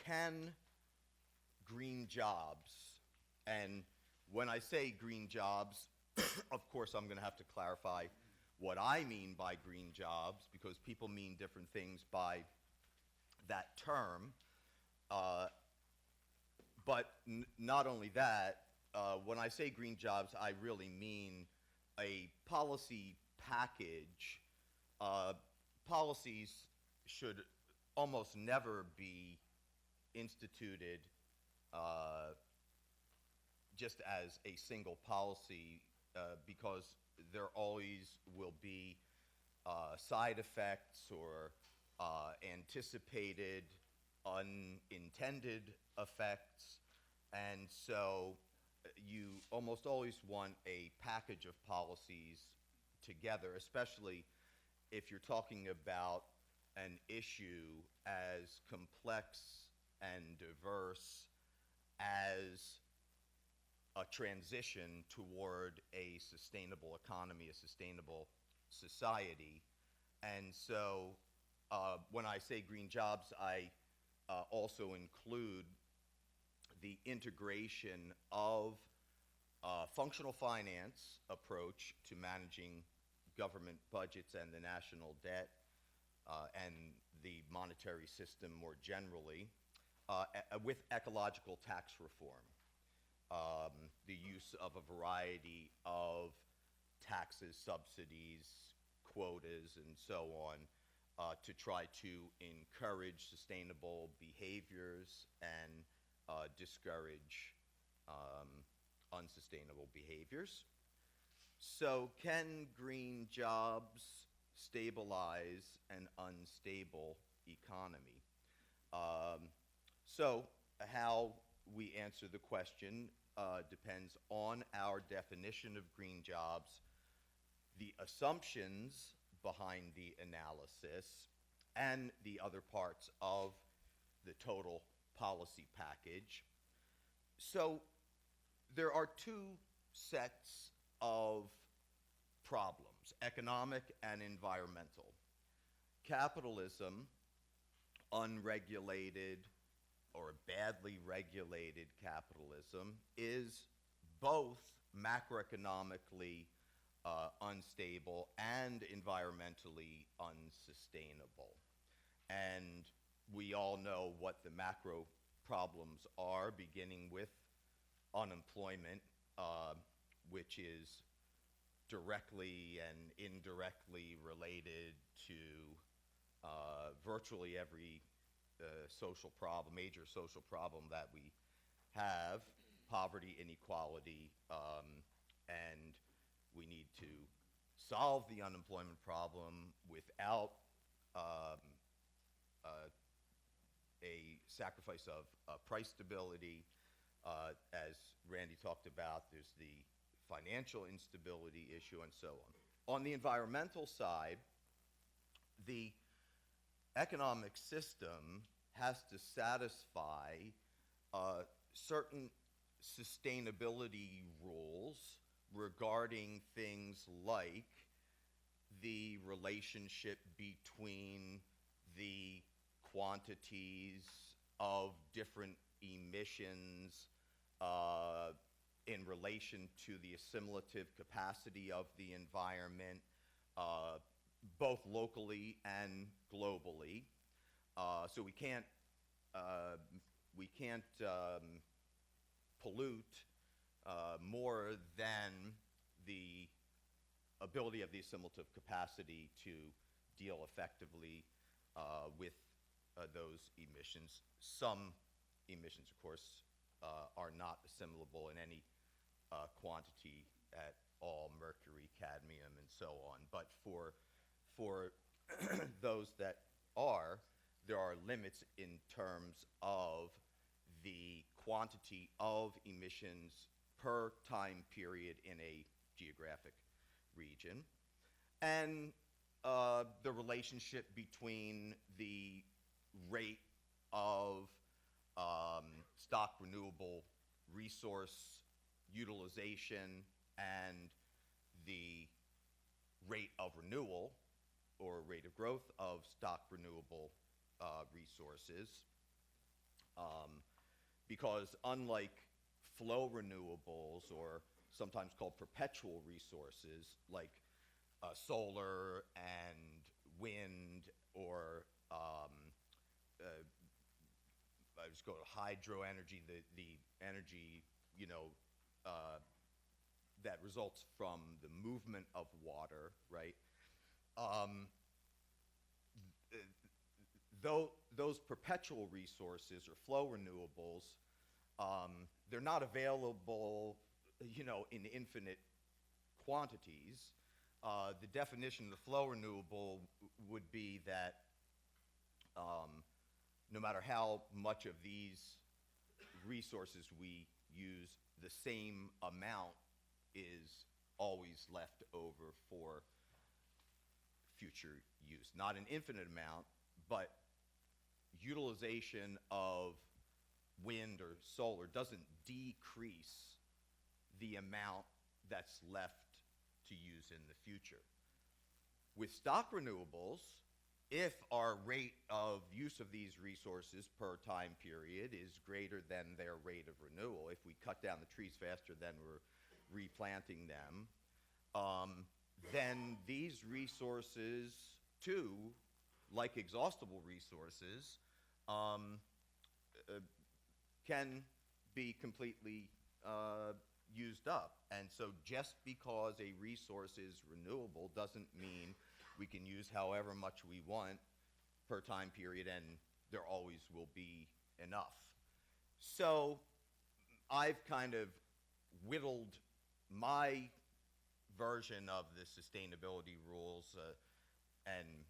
can green jobs, and when I say green jobs, of course I'm going to have to clarify what I mean by green jobs, because people mean different things by that term. But not only that, when I say green jobs, I really mean a policy package. Policies should almost never be instituted just as a single policy, because there always will be side effects or anticipated unintended effects, and so you almost always want a package of policies together, especially if you're talking about an issue as complex and diverse as a transition toward a sustainable economy, a sustainable society. And so when I say green jobs, I also include the integration of functional finance approach to managing government budgets and the national debt and the monetary system more generally, with ecological tax reform. The use of a variety of taxes, subsidies, quotas, and so on, to try to encourage sustainable behaviors and discourage unsustainable behaviors. So can green jobs stabilize an unstable economy? So how we answer the question depends on our definition of green jobs, the assumptions behind the analysis, and the other parts of the total policy package. So there are two sets of problems, economic and environmental. Capitalism, unregulated or badly regulated capitalism, is both macroeconomically unstable and environmentally unsustainable. And we all know what the macro problems are, beginning with unemployment, which is directly and indirectly related to virtually every social problem, major social problem that we have, poverty, inequality, and we need to solve the unemployment problem without a sacrifice of price stability. As Randy talked about, there's the financial instability issue and so on. On the environmental side, the economic system has to satisfy certain sustainability rules regarding things like the relationship between the quantities of different emissions in relation to the assimilative capacity of the environment, both locally and globally. So we can't pollute more than the ability of the assimilative capacity to deal effectively with those emissions. Some emissions, of course, are not assimilable in any quantity at all, mercury, cadmium, and so on. But for those that are, there are limits in terms of the quantity of emissions per time period in a geographic region, and the relationship between the rate of stock renewable resource utilization and the rate of renewal or rate of growth of stock renewable resources. Because unlike flow renewables, or sometimes called perpetual resources, like solar and wind, or I just go to hydro energy, the energy, that results from the movement of water, right? Though those perpetual resources or flow renewables, they're not available, in infinite quantities. The definition of the flow renewable would be that no matter how much of these resources we use, the same amount is always left over for future use. Not an infinite amount, but utilization of wind or solar doesn't decrease the amount that's left to use in the future. With stock renewables, if our rate of use of these resources per time period is greater than their rate of renewal, if we cut down the trees faster than we're replanting them, then these resources too, like exhaustible resources, can be completely used up. And so just because a resource is renewable doesn't mean we can use however much we want per time period and there always will be enough. So I've kind of whittled my version of the sustainability rules, and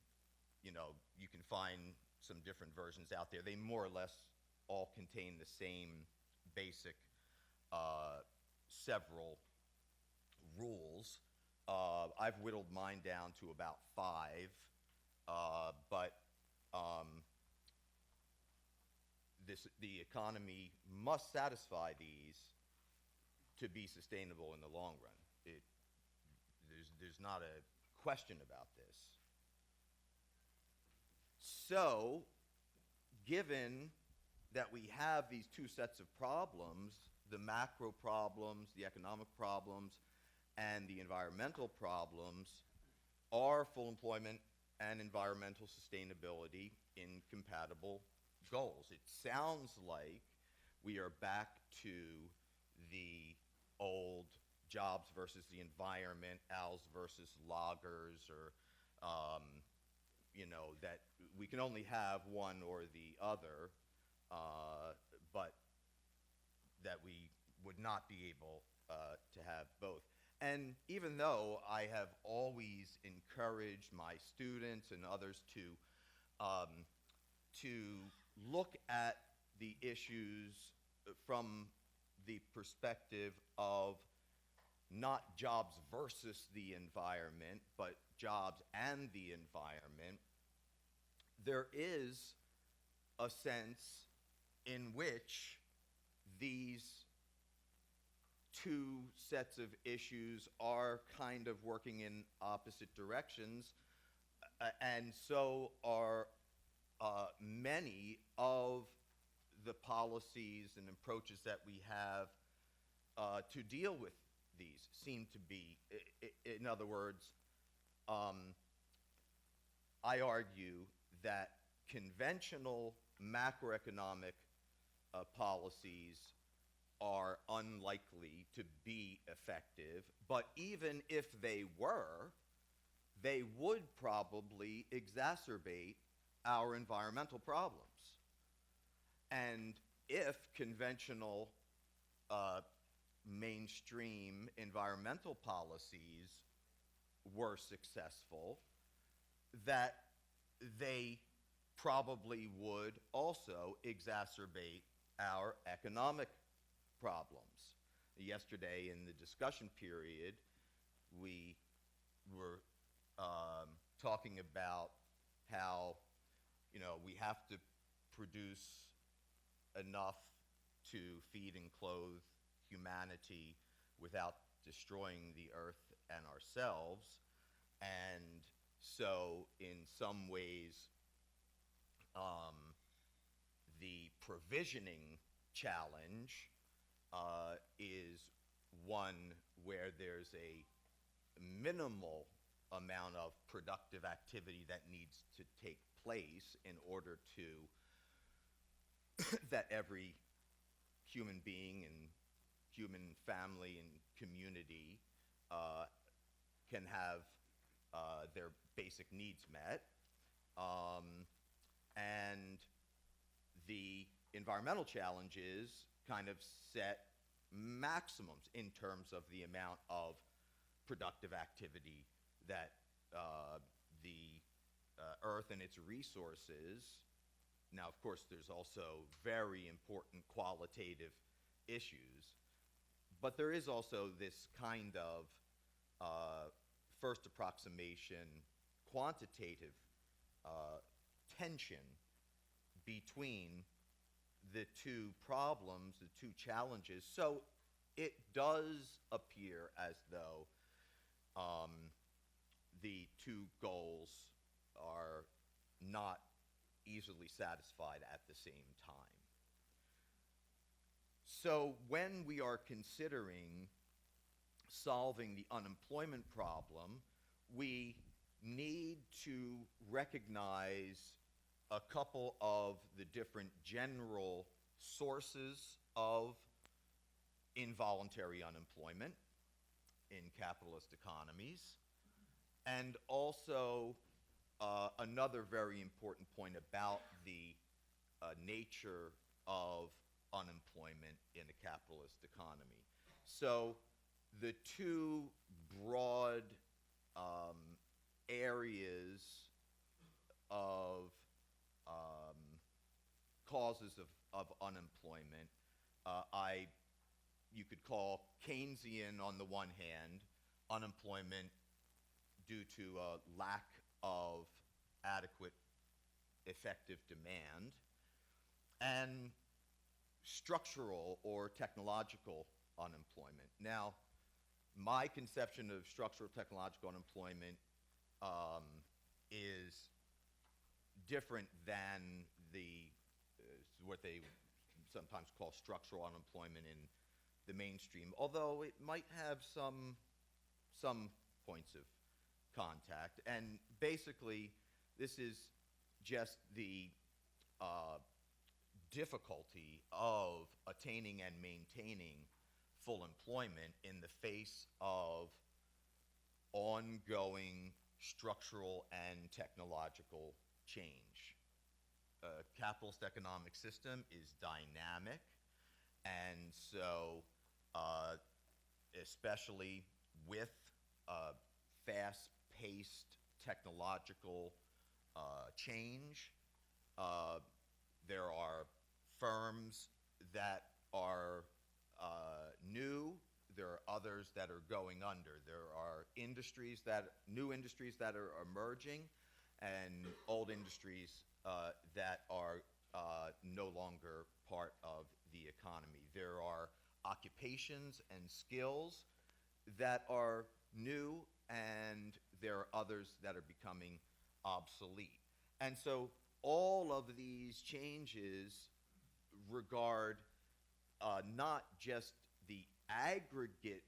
you can find some different versions out there. They more or less all contain the same basic several rules. I've whittled mine down to about 5, but the economy must satisfy these to be sustainable in the long run. There's not a question about this. So, given that we have these two sets of problems, the macro problems, the economic problems, and the environmental problems, are full employment and environmental sustainability incompatible goals? It sounds like we are back to the old jobs versus the environment, owls versus loggers, or that we can only have one or the other, but that we would not be able to have both. And even though I have always encouraged my students and others to look at the issues from the perspective of not jobs versus the environment, but jobs and the environment, there is a sense in which these two sets of issues are kind of working in opposite directions, and so are many of the policies and approaches that we have to deal with these seem to be. In other words, I argue that conventional macroeconomic policies are unlikely to be effective, but even if they were, they would probably exacerbate our environmental problems. And if conventional mainstream environmental policies were successful, that they probably would also exacerbate our economic problems. Yesterday in the discussion period, we were talking about how we have to produce enough to feed and clothe humanity without destroying the earth and ourselves. And so in some ways, the provisioning challenge is one where there's a minimal amount of productive activity that needs to take place in order to that every human being and human family and community can have their basic needs met. And the environmental challenges kind of set maximums in terms of the amount of productive activity that the Earth and its resources. Now, of course, there's also very important qualitative issues, but there is also this kind of first approximation quantitative tension between the two problems, the two challenges. So it does appear as though the two goals are not easily satisfied at the same time. So when we are considering solving the unemployment problem, we need to recognize a couple of the different general sources of involuntary unemployment in capitalist economies, and also another very important point about the nature of unemployment in a capitalist economy. So the two broad areas of causes of unemployment, you could call Keynesian on the one hand, unemployment due to a lack of adequate effective demand, and structural or technological unemployment. Now, my conception of structural technological unemployment is different than the what they sometimes call structural unemployment in the mainstream, although it might have some points of contact. And basically, this is just the difficulty of attaining and maintaining full employment in the face of ongoing structural and technological change. Capitalist economic system is dynamic, and so especially with fast-paced technological change, there are firms that are new, there are others that are going under. There are new industries that are emerging, and old industries that are no longer part of the economy. There are occupations and skills that are new, and there are others that are becoming obsolete. And so all of these changes regard not just the aggregate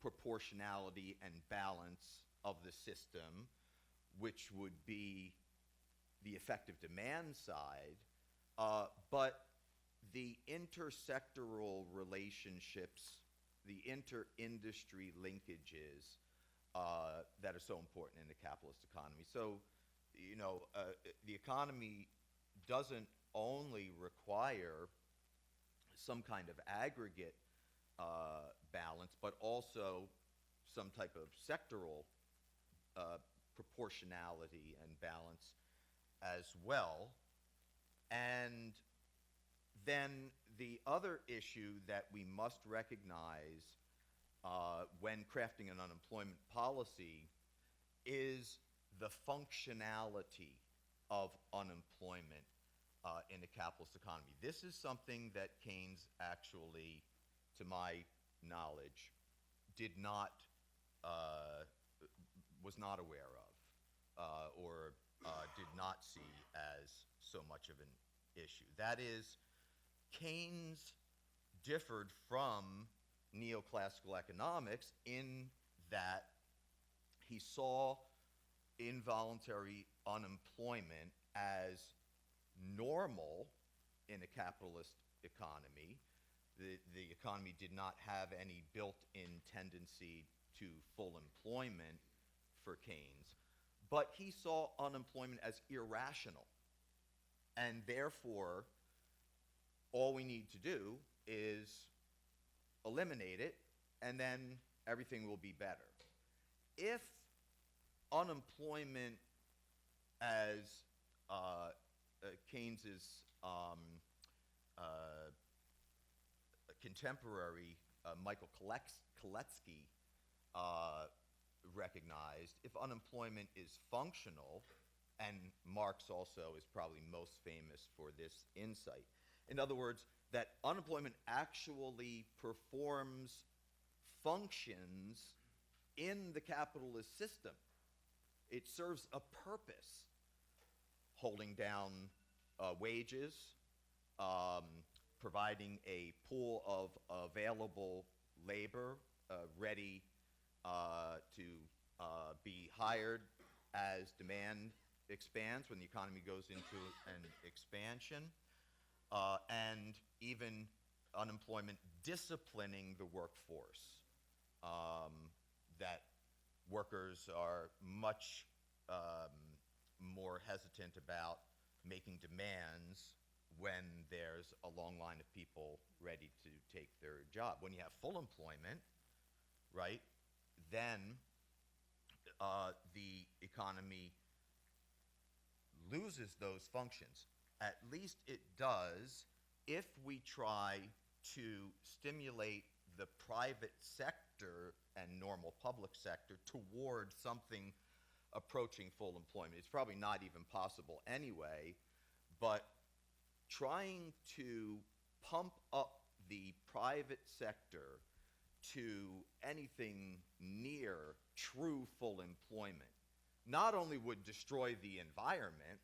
proportionality and balance of the system, which would be the effective demand side, but the intersectoral relationships, the inter-industry linkages that are so important in the capitalist economy. So, the economy doesn't only require some kind of aggregate balance, but also some type of sectoral proportionality and balance as well. And then the other issue that we must recognize when crafting an unemployment policy is the functionality of unemployment in a capitalist economy. This is something that Keynes actually, to my knowledge, was not aware of, or did not see as so much of an issue. That is Keynes differed from neoclassical economics in that he saw involuntary unemployment as normal in a capitalist economy. The economy did not have any built-in tendency to full employment for Keynes, but he saw unemployment as irrational, and therefore all we need to do is eliminate it, and then everything will be better. If unemployment, as Keynes's contemporary Michael Koletsky recognized, if unemployment is functional, and Marx also is probably most famous for this insight. In other words, that unemployment actually performs functions in the capitalist system. It serves a purpose, holding down wages, providing a pool of available labor ready to be hired as demand expands, when the economy goes into an expansion, and even unemployment disciplining the workforce, that workers are much more hesitant about making demands when there's a long line of people ready to take their job. When you have full employment, right, then the economy loses those functions. At least it does if we try to stimulate the private sector and normal public sector toward something approaching full employment. It's probably not even possible anyway, but trying to pump up the private sector to anything near true full employment not only would destroy the environment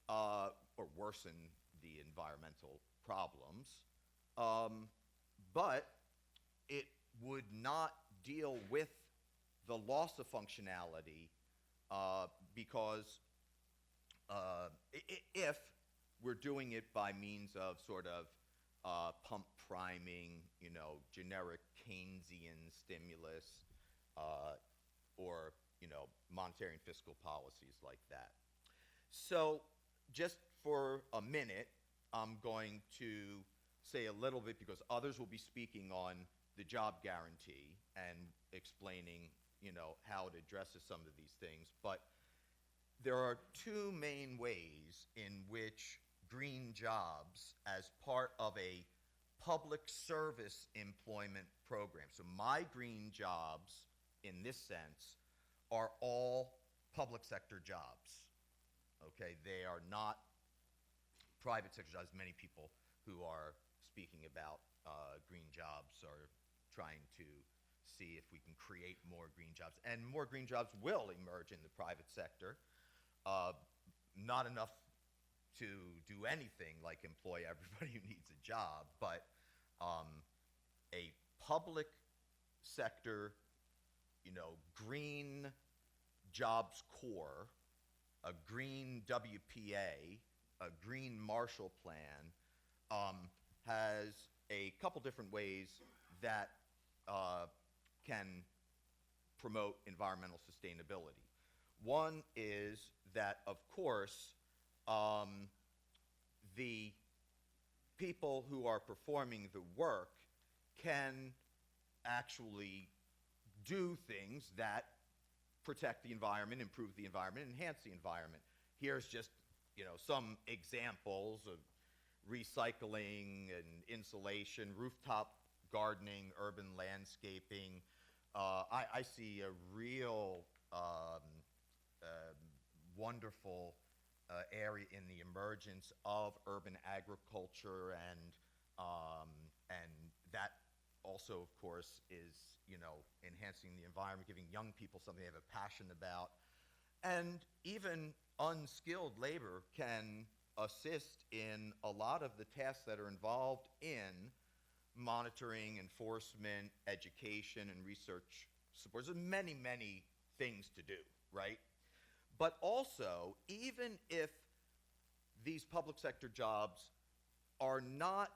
or worsen the environmental problems, but it would not deal with the loss of functionality because if we're doing it by means of sort of pump priming, you know, generic Keynesian stimulus, or, you know, monetary and fiscal policies like that. So just for a minute, I'm going to say a little bit, because others will be speaking on the job guarantee and explaining, you know, how it addresses some of these things. But there are two main ways in which green jobs, as part of a public service employment program, so my green jobs in this sense are all public sector jobs. Okay, they are not private sector jobs. Many people who are speaking about green jobs are trying to see if we can create more green jobs. And more green jobs will emerge in the private sector. Not enough to do anything like employ everybody who needs a job, but a public sector, you know, green jobs core, a green WPA, a green Marshall Plan, has a couple different ways that can promote environmental sustainability. One is that, of course, the people who are performing the work can actually do things that protect the environment, improve the environment, enhance the environment. Here's just, you know, some examples of recycling and insulation, rooftop gardening, urban landscaping. I see a real wonderful area in the emergence of urban agriculture, and that also, of course, is, you know, enhancing the environment, giving young people something they have a passion about. And even unskilled labor can assist in a lot of the tasks that are involved in monitoring, enforcement, education, and research support. There's many, many things to do, right? But also, even if these public sector jobs are not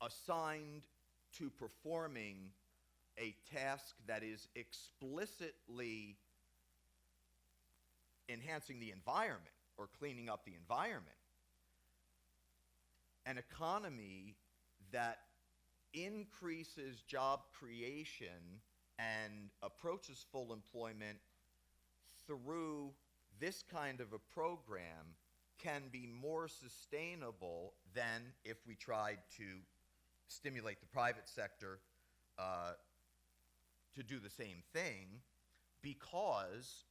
assigned to performing a task that is explicitly enhancing the environment or cleaning up the environment, an economy that increases job creation and approaches full employment through this kind of a program can be more sustainable than if we tried to stimulate the private sector to do the same thing, because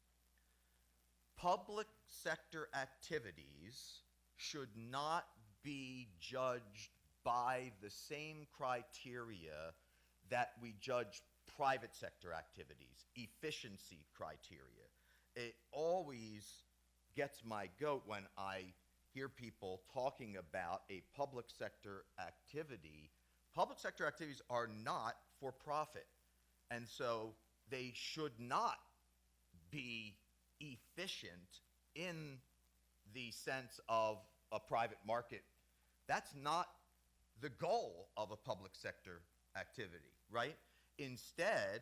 public sector activities should not be judged by the same criteria that we judge private sector activities, efficiency criteria. It always gets my goat when I hear people talking about a public sector activity. Public sector activities are not for profit, and so they should not be efficient in the sense of a private market. That's not the goal of a public sector activity, right? Instead,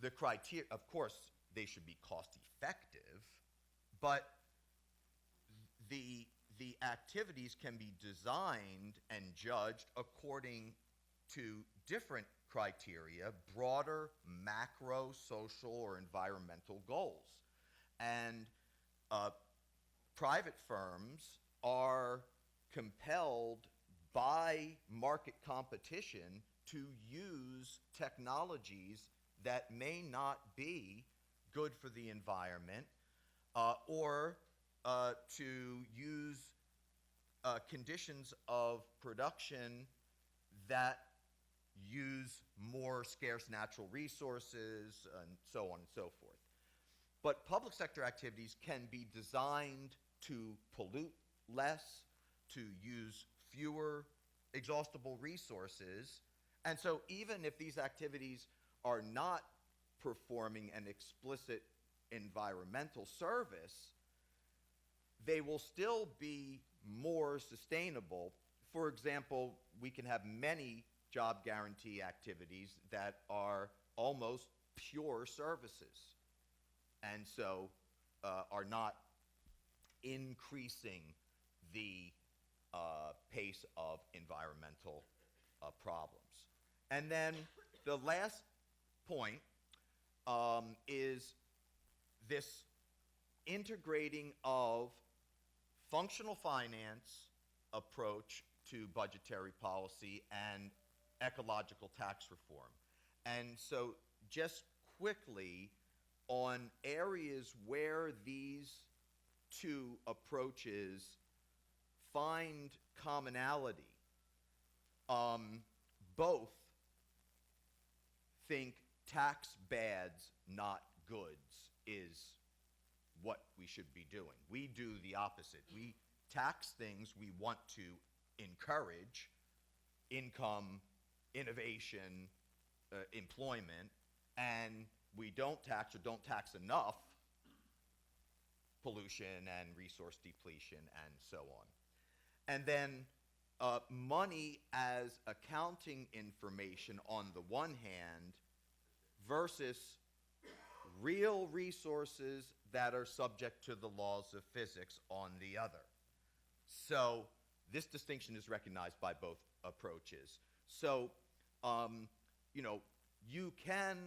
the criteria, of course, they should be cost effective, but the activities can be designed and judged according to different criteria, broader macro, social, or environmental goals. And private firms are compelled by market competition to use technologies that may not be good for the environment, or to use conditions of production that use more scarce natural resources, and so on and so forth. But public sector activities can be designed to pollute less, to use fewer exhaustible resources. And so even if these activities are not performing an explicit environmental service, they will still be more sustainable. For example, we can have many job guarantee activities that are almost pure services, and so are not increasing the pace of environmental problems. And then the last point is this integrating of functional finance approach to budgetary policy and ecological tax reform. And so just quickly, on areas where these two approaches find commonality, both think tax bads, not goods, is what we should be doing. We do the opposite. We tax things we want to encourage: income, innovation, employment, and we don't tax, or don't tax enough, pollution and resource depletion and so on. And then money as accounting information on the one hand versus real resources that are subject to the laws of physics on the other. So this distinction is recognized by both approaches. So, you know, you can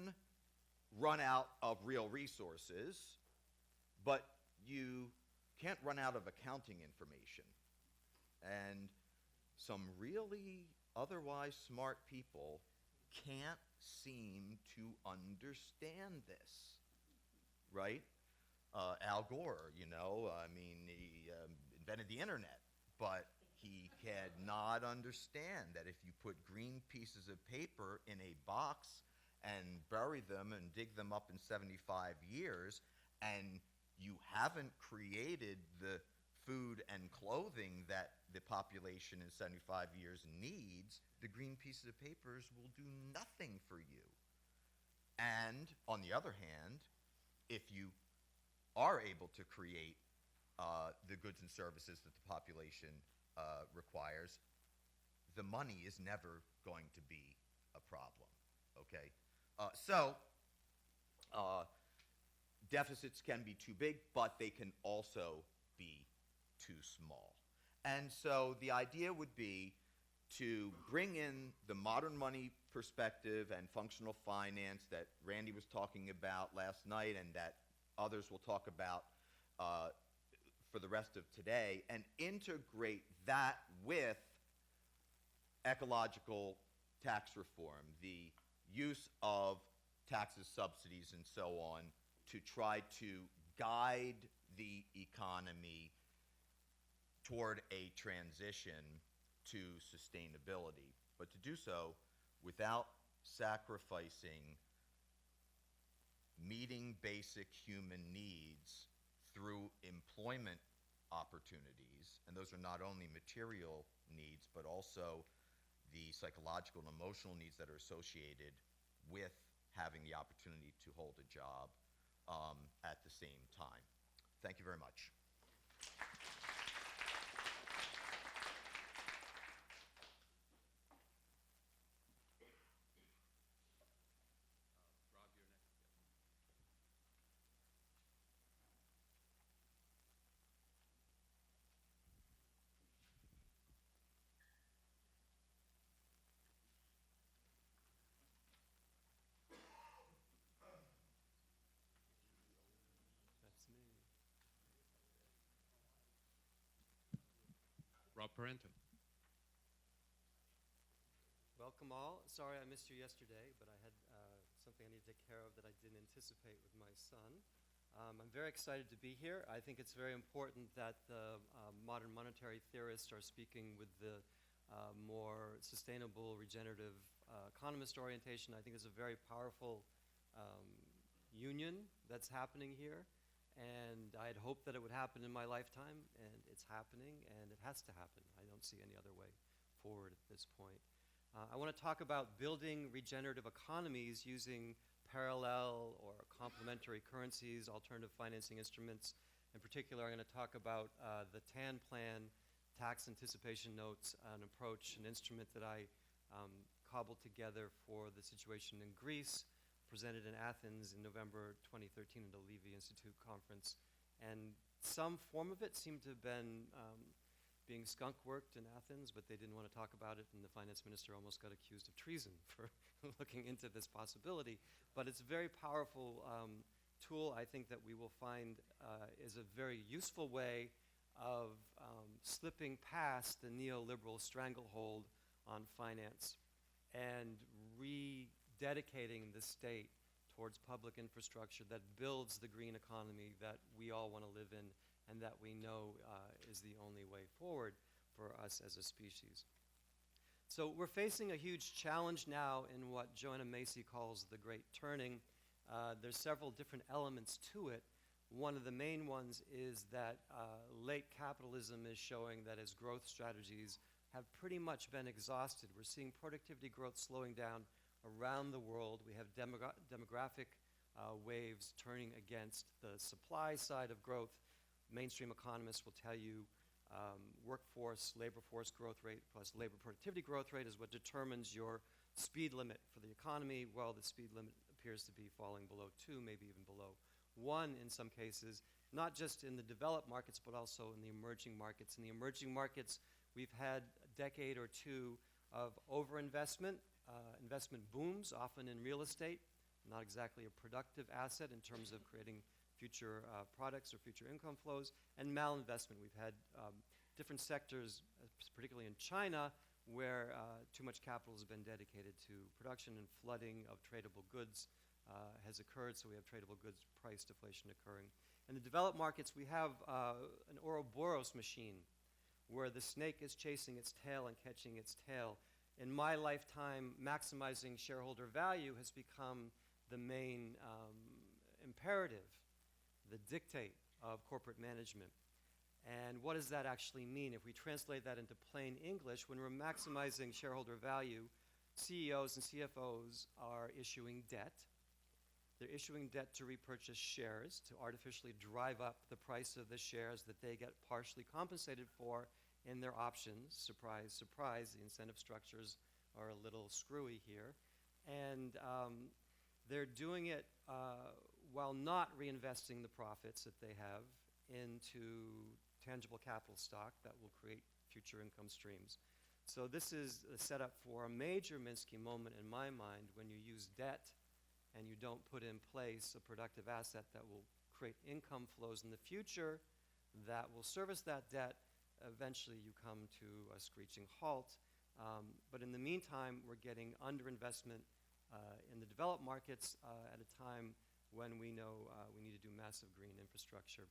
run out of real resources, but you can't run out of accounting information. And some really otherwise smart people can't seem to understand this, right? Al Gore, you know, I mean, he invented the internet, but he could not understand that if you put green pieces of paper in a box and bury them and dig them up in 75 years, and you haven't created the food and clothing that the population in 75 years needs, the green pieces of papers will do nothing for you. And on the other hand, if you are able to create the goods and services that the population requires, the money is never going to be a problem, okay? Deficits can be too big, but they can also be too small. And so the idea would be to bring in the modern money perspective and functional finance that Randy was talking about last night and that others will talk about for the rest of today, and integrate that with ecological tax reform, the use of taxes, subsidies, and so on, to try to guide the economy toward a transition to sustainability, but to do so without sacrificing meeting basic human needs through employment opportunities, and those are not only material needs, but also the psychological and emotional needs that are associated with having the opportunity to hold a job at the same time. Thank you very much. Parenteau. Welcome all. Sorry I missed you yesterday, but I had something I need to take care of that I didn't anticipate with my son. I'm very excited to be here. I think it's very important that the modern monetary theorists are speaking with the more sustainable, regenerative economist orientation. I think it's a very powerful union that's happening here. And I had hoped that it would happen in my lifetime, and it's happening, and it has to happen. I don't see any other way forward at this point. I want to talk about building regenerative economies using parallel or complementary currencies, alternative financing instruments. In particular, I'm going to talk about the TAN plan, tax anticipation notes, an approach, an instrument that I cobbled together for the situation in Greece, presented in Athens in November 2013 at the Levy Institute conference. And some form of it seemed to have been being skunk-worked in Athens, but they didn't want to talk about it, and the finance minister almost got accused of treason for looking into this possibility. But it's a very powerful tool, I think, that we will find is a very useful way of slipping past the neoliberal stranglehold on finance and rededicating the state towards public infrastructure that builds the green economy that we all want to live in and that we know is the only way forward for us as a species. So we're facing a huge challenge now in what Joanna Macy calls the Great Turning. There's several different elements to it. One of the main ones is that late capitalism is showing that its growth strategies have pretty much been exhausted. We're seeing productivity growth slowing down around the world. We have demographic waves turning against the supply side of growth. Mainstream economists will tell you workforce, labor force growth rate plus labor productivity growth rate is what determines your speed limit for the economy, while the speed limit appears to be falling below 2, maybe even below 1 in some cases, not just in the developed markets, but also in the emerging markets. In the emerging markets, we've had a decade or two of overinvestment, investment booms, often in real estate, not exactly a productive asset in terms of creating future products or future income flows, and malinvestment. We've had different sectors, particularly in China, where too much capital has been dedicated to production, and flooding of tradable goods has occurred, so we have tradable goods price deflation occurring. In the developed markets, we have an Ouroboros machine, where the snake is chasing its tail and catching its tail. In my lifetime, maximizing shareholder value has become the main imperative, the dictate of corporate management. And what does that actually mean? If we translate that into plain English, when we're maximizing shareholder value, CEOs and CFOs are issuing debt. They're issuing debt to repurchase shares, to artificially drive up the price of the shares that they get partially compensated for in their options. Surprise, surprise, the incentive structures are a little screwy here. And they're doing it while not reinvesting the profits that they have into tangible capital stock that will create future income streams. So this is a setup for a major Minsky moment in my mind when you use debt and you don't put in place a productive asset that will create income flows in the future that will service that debt. Eventually you come to a screeching halt. But in the meantime, we're getting underinvestment in the developed markets at a time when we know we need to do massive green infrastructure.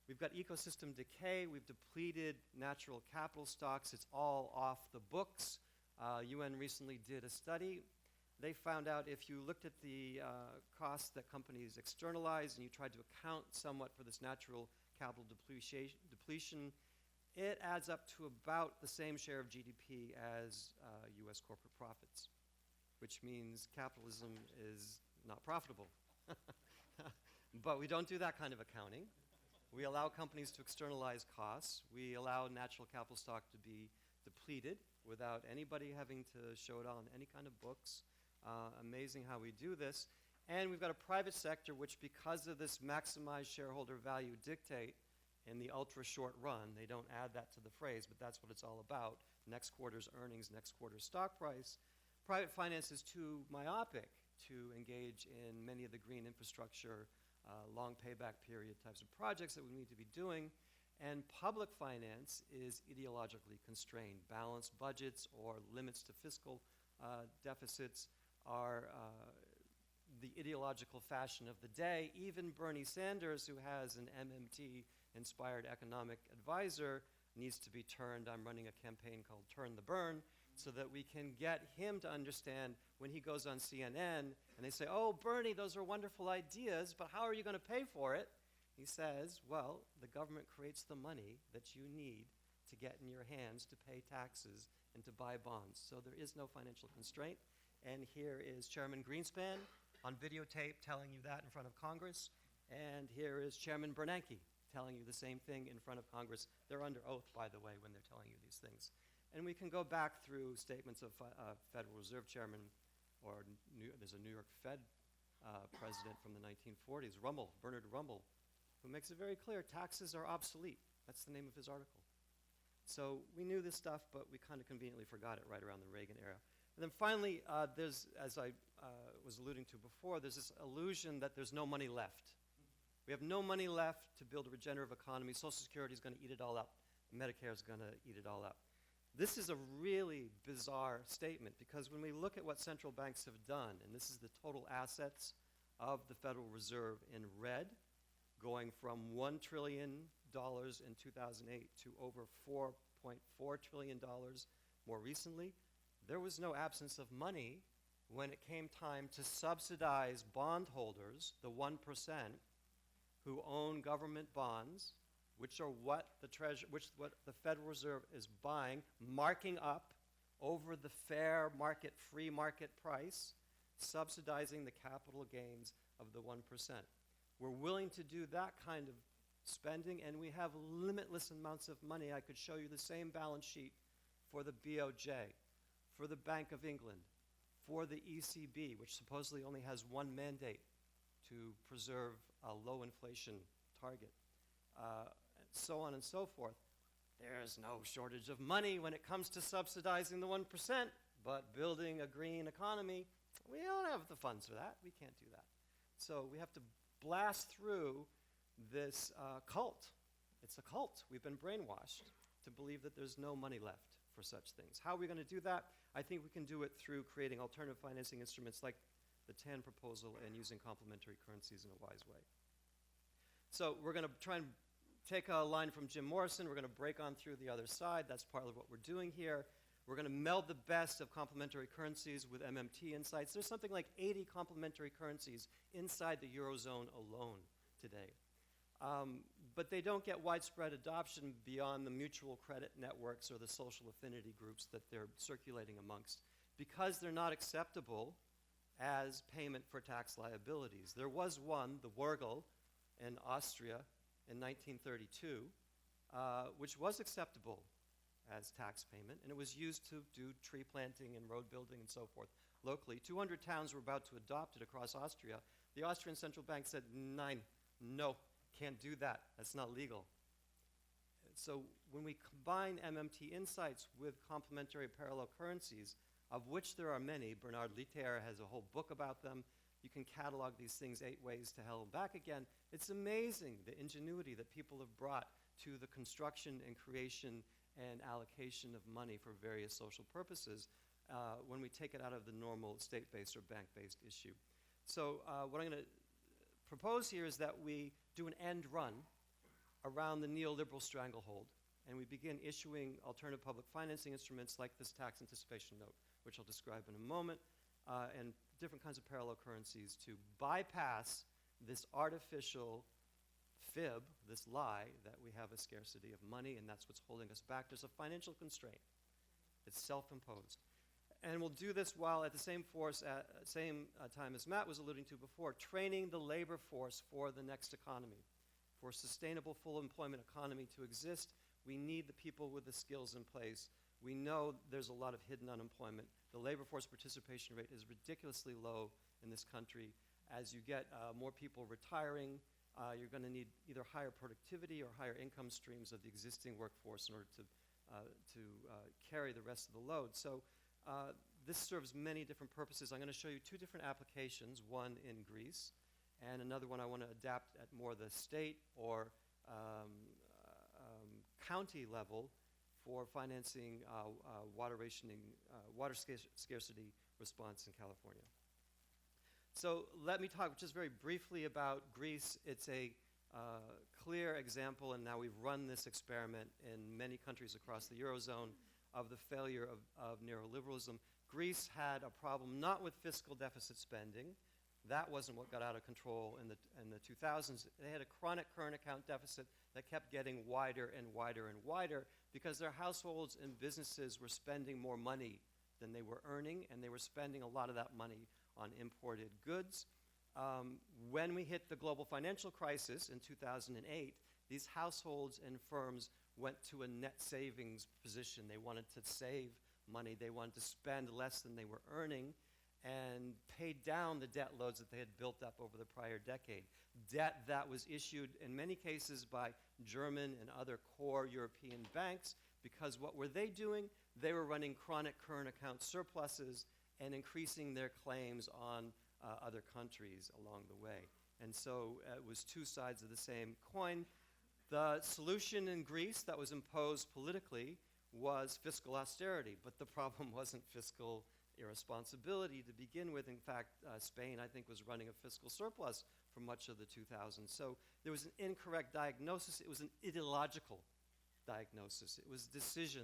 We've got ecosystem decay. We've depleted natural capital stocks. It's all off the books. UN recently did a study. They found out if you looked at the costs that companies externalize and you tried to account somewhat for this natural capital depletion, it adds up to about the same share of GDP as US corporate profits, which means capitalism is not profitable. But we don't do that kind of accounting. We allow companies to externalize costs. We allow natural capital stock to be depleted without anybody having to show it on any kind of books. Amazing how we do this. And we've got a private sector which, because of this maximized shareholder value dictate in the ultra short run, they don't add that to the phrase, but that's what it's all about. Next quarter's earnings, next quarter's stock price. Private finance is too myopic to engage in many of the green infrastructure, long payback period types of projects that we need to be doing. And public finance is ideologically constrained. Balanced budgets or limits to fiscal deficits are the ideological fashion of the day. Even Bernie Sanders, who has an MMT-inspired economic advisor, needs to be turned. I'm running a campaign called Turn the Burn, so that we can get him to understand when he goes on CNN and they say, oh, Bernie, those are wonderful ideas, but how are you going to pay for it? He says, well, the government creates the money that you need to get in your hands to pay taxes and to buy bonds. So there is no financial constraint. And here is Chairman Greenspan on videotape telling you that in front of Congress. And here is Chairman Bernanke telling you the same thing in front of Congress. They're under oath, by the way, when they're telling you these things. And we can go back through statements of Federal Reserve Chairman, or there's a New York Fed president from the 1940s, Bernard Rumble, who makes it very clear taxes are obsolete. That's the name of his article. So we knew this stuff, but we kind of conveniently forgot it right around the Reagan era. And then finally, there's, as I was alluding to before, there's this illusion that there's no money left. We have no money left to build a regenerative economy. Social Security is going to eat it all up. Medicare is going to eat it all up. This is a really bizarre statement, because when we look at what central banks have done, and this is the total assets of the Federal Reserve in red, going from $1 trillion in 2008 to over $4.4 trillion more recently, there was no absence of money when it came time to subsidize bondholders, the 1%, who own government bonds, which are what the Federal Reserve is buying, marking up over the fair market, free market price, subsidizing the capital gains of the 1%. We're willing to do that kind of spending, and we have limitless amounts of money. I could show you the same balance sheet for the BOJ, for the Bank of England, for the ECB, which supposedly only has one mandate to preserve a low inflation target, so on and so forth. There's no shortage of money when it comes to subsidizing the 1%, but building a green economy, we don't have the funds for that. We can't do that. So we have to blast through this cult. It's a cult. We've been brainwashed to believe that there's no money left for such things. How are we going to do that? I think we can do it through creating alternative financing instruments like the TAN proposal and using complementary currencies in a wise way. So we're going to try and take a line from Jim Morrison. We're going to break on through the other side. That's part of what we're doing here. We're going to meld the best of complementary currencies with MMT insights. There's something like 80 complementary currencies inside the Eurozone alone today. but they don't get widespread adoption beyond the mutual credit networks or the social affinity groups that they're circulating amongst because they're not acceptable as payment for tax liabilities. There was one, the Wurgel, in Austria in 1932, which was acceptable as tax payment, and it was used to do tree planting and road building and so forth locally. 200 towns were about to adopt it across Austria. The Austrian central bank said, no, can't do that. That's not legal. So when we combine MMT insights with complementary parallel currencies, of which there are many, Bernard Lietaer has a whole book about them. You can catalog these things 8 ways to hell and back again. It's amazing the ingenuity that people have brought to the construction and creation and allocation of money for various social purposes when we take it out of the normal state-based or bank-based issue. So what I'm going to propose here is that we do an end run around the neoliberal stranglehold, and we begin issuing alternative public financing instruments like this tax anticipation note, which I'll describe in a moment, and different kinds of parallel currencies to bypass this artificial fib, this lie that we have a scarcity of money and that's what's holding us back. There's a financial constraint. It's self-imposed. And we'll do this while at the same time as Matt was alluding to before, training the labor force for the next economy. For a sustainable full employment economy to exist, we need the people with the skills in place. We know there's a lot of hidden unemployment. The labor force participation rate is ridiculously low in this country. As you get more people retiring, you're going to need either higher productivity or higher income streams of the existing workforce in order to carry the rest of the load. So this serves many different purposes. I'm going to show you 2 different applications, one in Greece, and another one I want to adapt at more the state or county level for financing water rationing, water scarcity response in California. So let me talk just very briefly about Greece. It's a clear example, and now we've run this experiment in many countries across the Eurozone, of the failure of neoliberalism. Greece had a problem not with fiscal deficit spending. That wasn't what got out of control in the 2000s. They had a chronic current account deficit that kept getting wider and wider and wider because their households and businesses were spending more money than they were earning, and they were spending a lot of that money on imported goods. When we hit the global financial crisis in 2008, these households and firms went to a net savings position. They wanted to save money. They wanted to spend less than they were earning and pay down the debt loads that they had built up over the prior decade. Debt that was issued in many cases by German and other core European banks, because what were they doing? They were running chronic current account surpluses and increasing their claims on other countries along the way. And so it was 2 sides of the same coin. The solution in Greece that was imposed politically was fiscal austerity, but the problem wasn't fiscal irresponsibility to begin with. In fact, Spain, I think, was running a fiscal surplus for much of the 2000s. So there was an incorrect diagnosis. It was an ideological diagnosis. It was a decision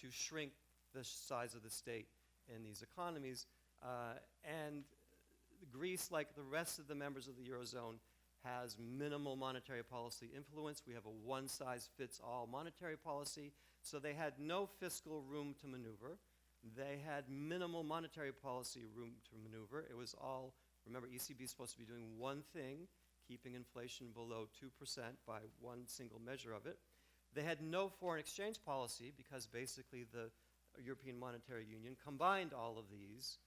to shrink the size of the state in these economies. And Greece, like the rest of the members of the Eurozone, has minimal monetary policy influence. We have a one-size-fits-all monetary policy. So they had no fiscal room to maneuver. They had minimal monetary policy room to maneuver. It was all, remember, ECB is supposed to be doing one thing, keeping inflation below 2% by one single measure of it. They had no foreign exchange policy because basically the European Monetary Union combined all of these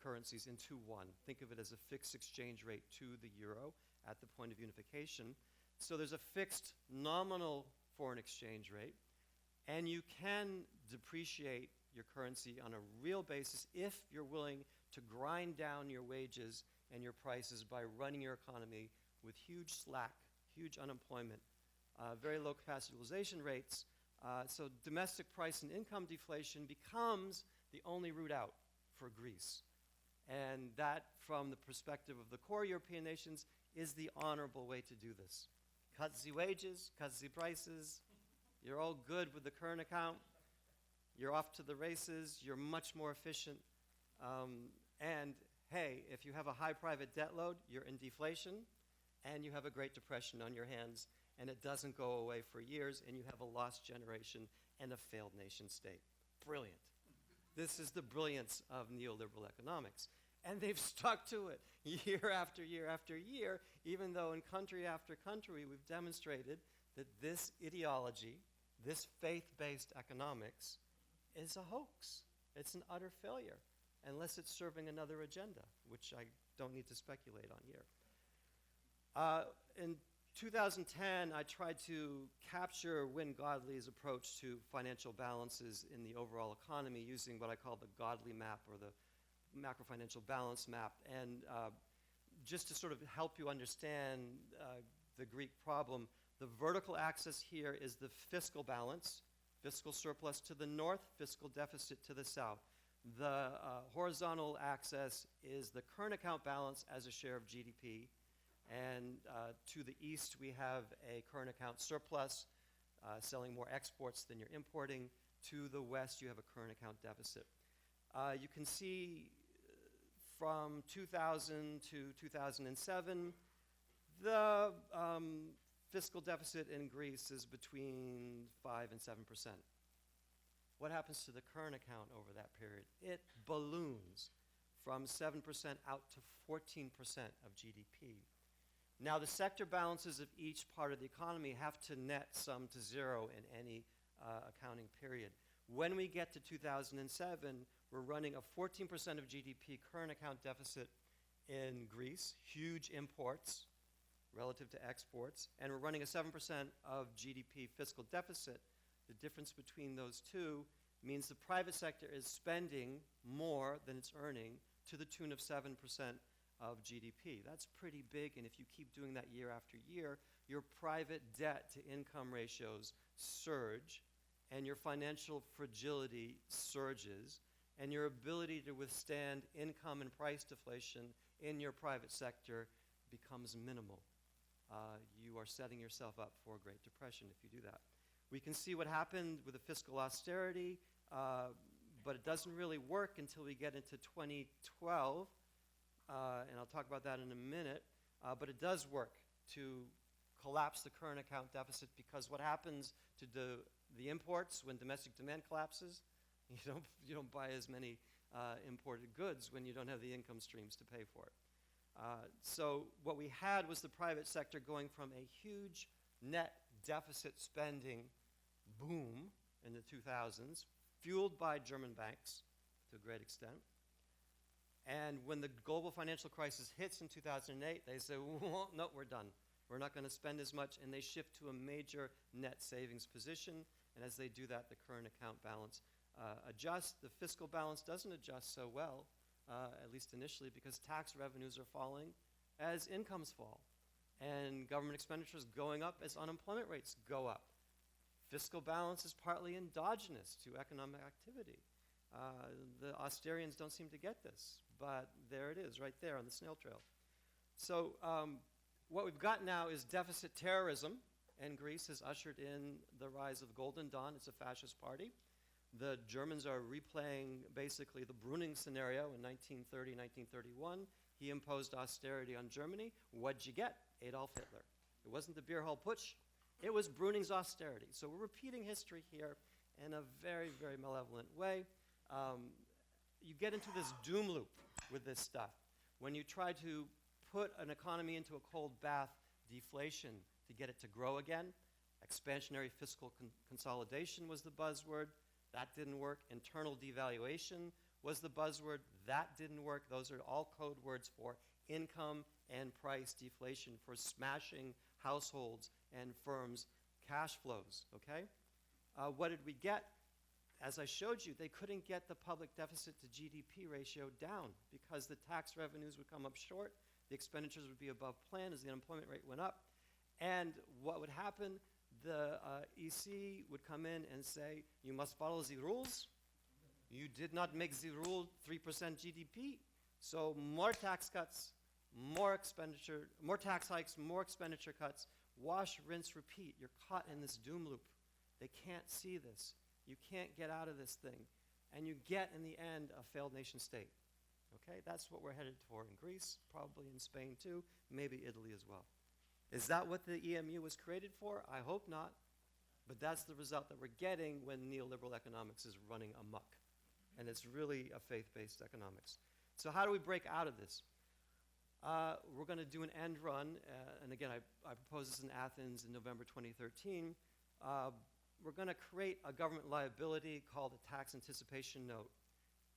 currencies into one. Think of it as a fixed exchange rate to the euro at the point of unification. So there's a fixed nominal foreign exchange rate, and you can depreciate your currency on a real basis if you're willing to grind down your wages and your prices by running your economy with huge slack, huge unemployment, very low capacity utilization rates. So domestic price and income deflation becomes the only route out for Greece. And that, from the perspective of the core European nations, is the honorable way to do this. Cut the wages, cut the prices. You're all good with the current account. You're off to the races. You're much more efficient. And hey, if you have a high private debt load, you're in deflation, and you have a Great Depression on your hands. and it doesn't go away for years, and you have a lost generation and a failed nation state. Brilliant. This is the brilliance of neoliberal economics. And they've stuck to it year after year after year, even though in country after country we've demonstrated that this ideology, this faith-based economics, is a hoax. It's an utter failure, unless it's serving another agenda, which I don't need to speculate on here. In 2010, I tried to capture Win Godley's approach to financial balances in the overall economy using what I call the Godley map, or the macro-financial balance map. And just to sort of help you understand the Greek problem, the vertical axis here is the fiscal balance, fiscal surplus to the north, fiscal deficit to the south. The horizontal axis is the current account balance as a share of GDP. And to the east, we have a current account surplus, selling more exports than you're importing. To the west, you have a current account deficit. You can see from 2000 to 2007, the fiscal deficit in Greece is between 5 and 7%. What happens to the current account over that period? It balloons from 7% out to 14% of GDP. Now, the sector balances of each part of the economy have to net sum to zero in any accounting period. When we get to 2007, we're running a 14% of GDP current account deficit in Greece, huge imports relative to exports, and we're running a 7% of GDP fiscal deficit. The difference between those two means the private sector is spending more than it's earning, to the tune of 7% of GDP. That's pretty big, and if you keep doing that year after year, your private debt to income ratios surge, and your financial fragility surges, and your ability to withstand income and price deflation in your private sector becomes minimal. You are setting yourself up for a Great Depression if you do that. We can see what happened with the fiscal austerity, but it doesn't really work until we get into 2012, and I'll talk about that in a minute, but it does work to collapse the current account deficit, because what happens to the imports when domestic demand collapses? You don't buy as many imported goods when you don't have the income streams to pay for it. So what we had was the private sector going from a huge net deficit spending boom in the 2000s, fueled by German banks to a great extent. And when the global financial crisis hits in 2008, they say, well, no, we're done. We're not going to spend as much, and they shift to a major net savings position. And as they do that, the current account balance adjusts. The fiscal balance doesn't adjust so well, at least initially, because tax revenues are falling as incomes fall, and government expenditures going up as unemployment rates go up. Fiscal balance is partly endogenous to economic activity. The Austerians don't seem to get this, but there it is, right there on the snail trail. So what we've got now is deficit terrorism, and Greece has ushered in the rise of Golden Dawn. It's a fascist party. The Germans are replaying basically the Brüning scenario in 1930, 1931. He imposed austerity on Germany. What'd you get? Adolf Hitler. It wasn't the beer hall putsch. It was Brüning's austerity. So we're repeating history here in a very, very malevolent way. You get into this doom loop with this stuff. When you try to put an economy into a cold bath, deflation, to get it to grow again, expansionary fiscal consolidation was the buzzword. That didn't work. Internal devaluation was the buzzword. That didn't work. Those are all code words for income and price deflation, for smashing households and firms' cash flows, okay? What did we get? As I showed you, they couldn't get the public deficit to GDP ratio down because the tax revenues would come up short, the expenditures would be above plan as the unemployment rate went up, and what would happen? The EC would come in and say, you must follow the rules. You did not make the rule 3% GDP, so more tax cuts, more expenditure, more tax hikes, more expenditure cuts, wash, rinse, repeat. You're caught in this doom loop. They can't see this. You can't get out of this thing. And you get, in the end, a failed nation state. Okay, that's what we're headed for in Greece, probably in Spain too, maybe Italy as well. Is that what the EMU was created for? I hope not. But that's the result that we're getting when neoliberal economics is running amok. And it's really a faith-based economics. So how do we break out of this? We're going to do an end run. And again, I proposed this in Athens in November 2013. We're going to create a government liability called a tax anticipation note.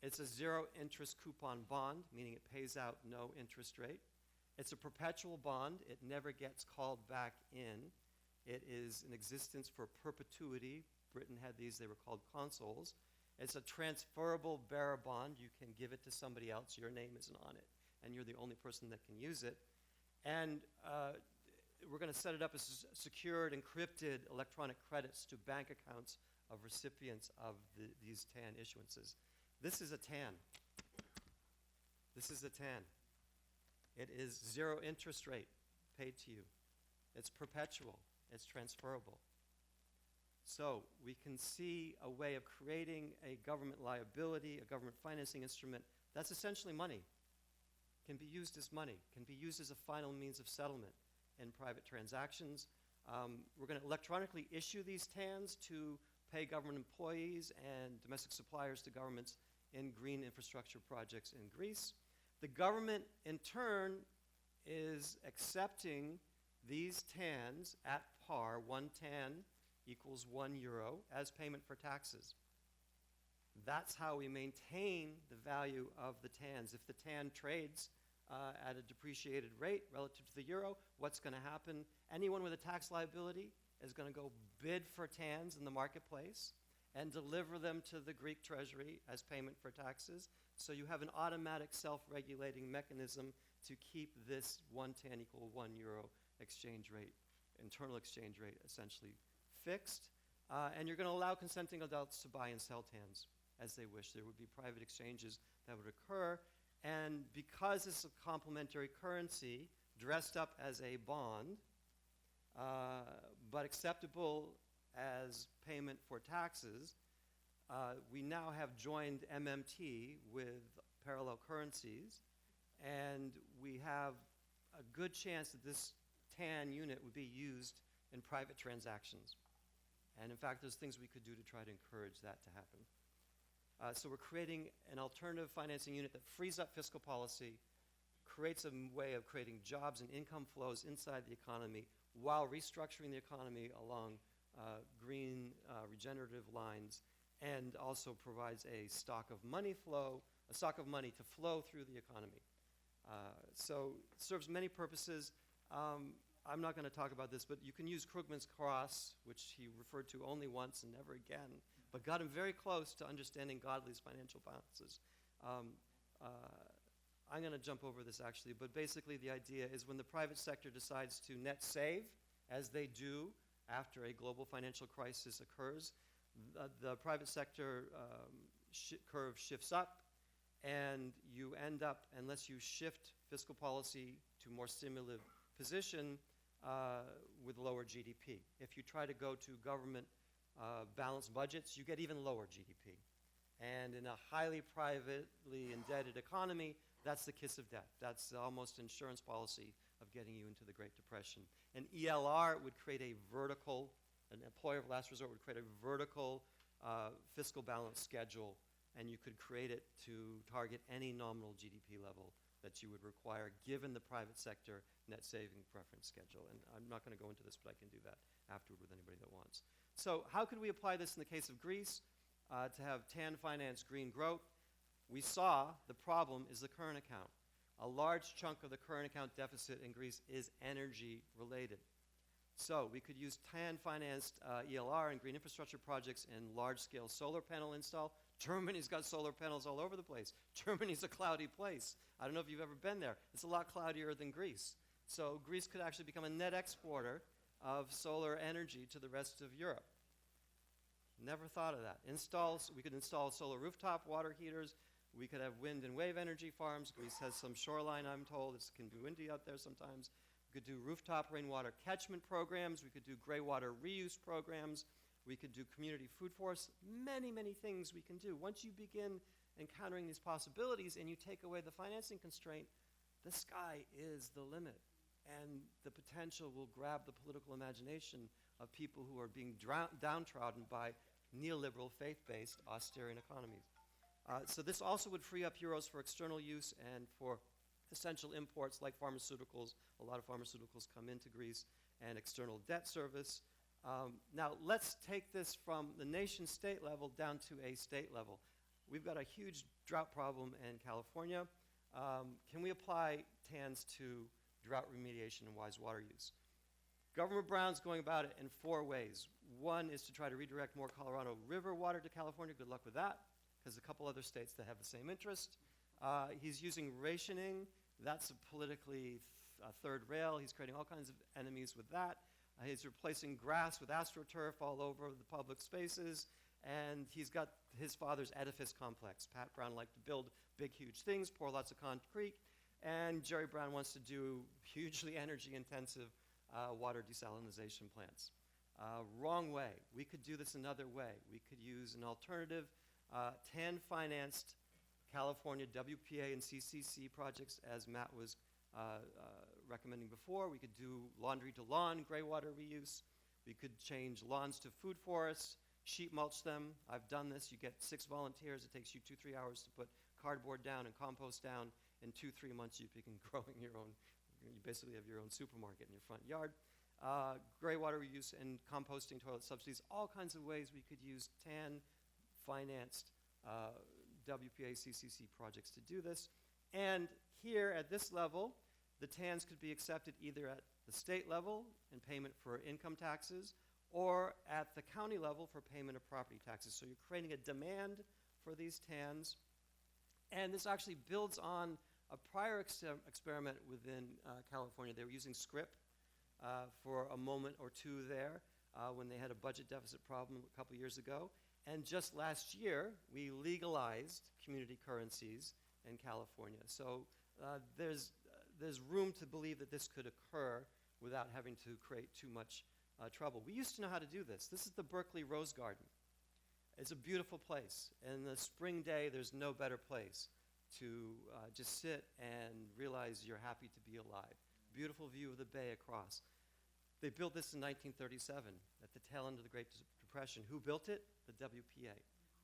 It's a zero-interest coupon bond, meaning it pays out no interest rate. It's a perpetual bond. It never gets called back in. It is in existence for perpetuity. Britain had these. They were called consols. It's a transferable bearer bond. You can give it to somebody else. Your name isn't on it, and you're the only person that can use it. And we're going to set it up as secured, encrypted electronic credits to bank accounts of recipients of these TAN issuances. This is a TAN. This is a TAN. It is zero interest rate paid to you. It's perpetual. It's transferable. So we can see a way of creating a government liability, a government financing instrument that's essentially money. Can be used as money, can be used as a final means of settlement in private transactions. We're going to electronically issue these TANs to pay government employees and domestic suppliers to governments in green infrastructure projects in Greece. The government, in turn, is accepting these TANs at par, 1 TAN equals €1 as payment for taxes. That's how we maintain the value of the TANs. If the TAN trades at a depreciated rate relative to the euro, what's going to happen? Anyone with a tax liability is going to go bid for TANs in the marketplace and deliver them to the Greek treasury as payment for taxes. So you have an automatic self-regulating mechanism to keep this 1 TAN equal €1 exchange rate, internal exchange rate, essentially fixed. And you're going to allow consenting adults to buy and sell TANs as they wish. There would be private exchanges that would occur. And because it's a complementary currency dressed up as a bond, but acceptable as payment for taxes, we now have joined MMT with parallel currencies, and we have a good chance that this TAN unit would be used in private transactions. And in fact, there's things we could do to try to encourage that to happen. So we're creating an alternative financing unit that frees up fiscal policy, creates a way of creating jobs and income flows inside the economy while restructuring the economy along green regenerative lines, and also provides a stock of money to flow through the economy. So it serves many purposes. I'm not going to talk about this, but you can use Krugman's cross, which he referred to only once and never again, but got him very close to understanding Godley's financial balances. I'm going to jump over this actually, but basically the idea is when the private sector decides to net save, as they do after a global financial crisis occurs, the private sector curve shifts up, and you end up, unless you shift fiscal policy to more stimulative position, with lower GDP. If you try to go to government balanced budgets, you get even lower GDP. And in a highly privately indebted economy, that's the kiss of death. That's almost insurance policy of getting you into the Great Depression. An ELR would create a vertical, an employer of last resort would create a vertical fiscal balance schedule, and you could create it to target any nominal GDP level that you would require given the private sector net saving preference schedule. And I'm not going to go into this, but I can do that afterward with anybody that wants. So how could we apply this in the case of Greece to have TAN finance green growth? We saw the problem is the current account. A large chunk of the current account deficit in Greece is energy related. So we could use TAN-financed ELR and green infrastructure projects in large-scale solar panel install. Germany's got solar panels all over the place. Germany's a cloudy place. I don't know if you've ever been there. It's a lot cloudier than Greece. So Greece could actually become a net exporter of solar energy to the rest of Europe. Never thought of that. We could install solar rooftop water heaters. We could have wind and wave energy farms. Greece has some shoreline, I'm told. It can be windy out there sometimes. We could do rooftop rainwater catchment programs. We could do gray water reuse programs. We could do community food forests. Many, many things we can do. Once you begin encountering these possibilities and you take away the financing constraint, the sky is the limit. and the potential will grab the political imagination of people who are being downtrodden by neoliberal faith-based austerity economies. So this also would free up euros for external use and for essential imports like pharmaceuticals. A lot of pharmaceuticals come into Greece, and external debt service. Now let's take this from the nation-state level down to a state level. We've got a huge drought problem in California. Can we apply TANs to drought remediation and wise water use? Governor Brown's going about it in 4 ways. One is to try to redirect more Colorado River water to California. Good luck with that, because a couple other states that have the same interest. He's using rationing. That's a politically third rail. He's creating all kinds of enemies with that. He's replacing grass with AstroTurf all over the public spaces. And he's got his father's edifice complex. Pat Brown liked to build big, huge things, pour lots of concrete. And Jerry Brown wants to do hugely energy-intensive water desalination plants. Wrong way. We could do this another way. We could use an alternative TAN-financed California WPA and CCC projects, as Matt was recommending before. We could do laundry-to-lawn gray water reuse. We could change lawns to food forests, sheet mulch them. I've done this. You get 6 volunteers. It takes you 2-3 hours to put cardboard down and compost down. In 2-3 months, you begin growing your own. You basically have your own supermarket in your front yard. Gray water reuse and composting, toilet subsidies, all kinds of ways we could use TAN-financed WPA CCC projects to do this. And here at this level, the TANs could be accepted either at the state level in payment for income taxes or at the county level for payment of property taxes. So you're creating a demand for these TANs. And this actually builds on a prior experiment within California. They were using scrip for a moment or two there when they had a budget deficit problem a couple years ago. And just last year, we legalized community currencies in California. So there's room to believe that this could occur without having to create too much trouble. We used to know how to do this. This is the Berkeley Rose Garden. It's a beautiful place. In the spring day, there's no better place to just sit and realize you're happy to be alive. Beautiful view of the bay across. They built this in 1937 at the tail end of the Great Depression. Who built it? The WPA.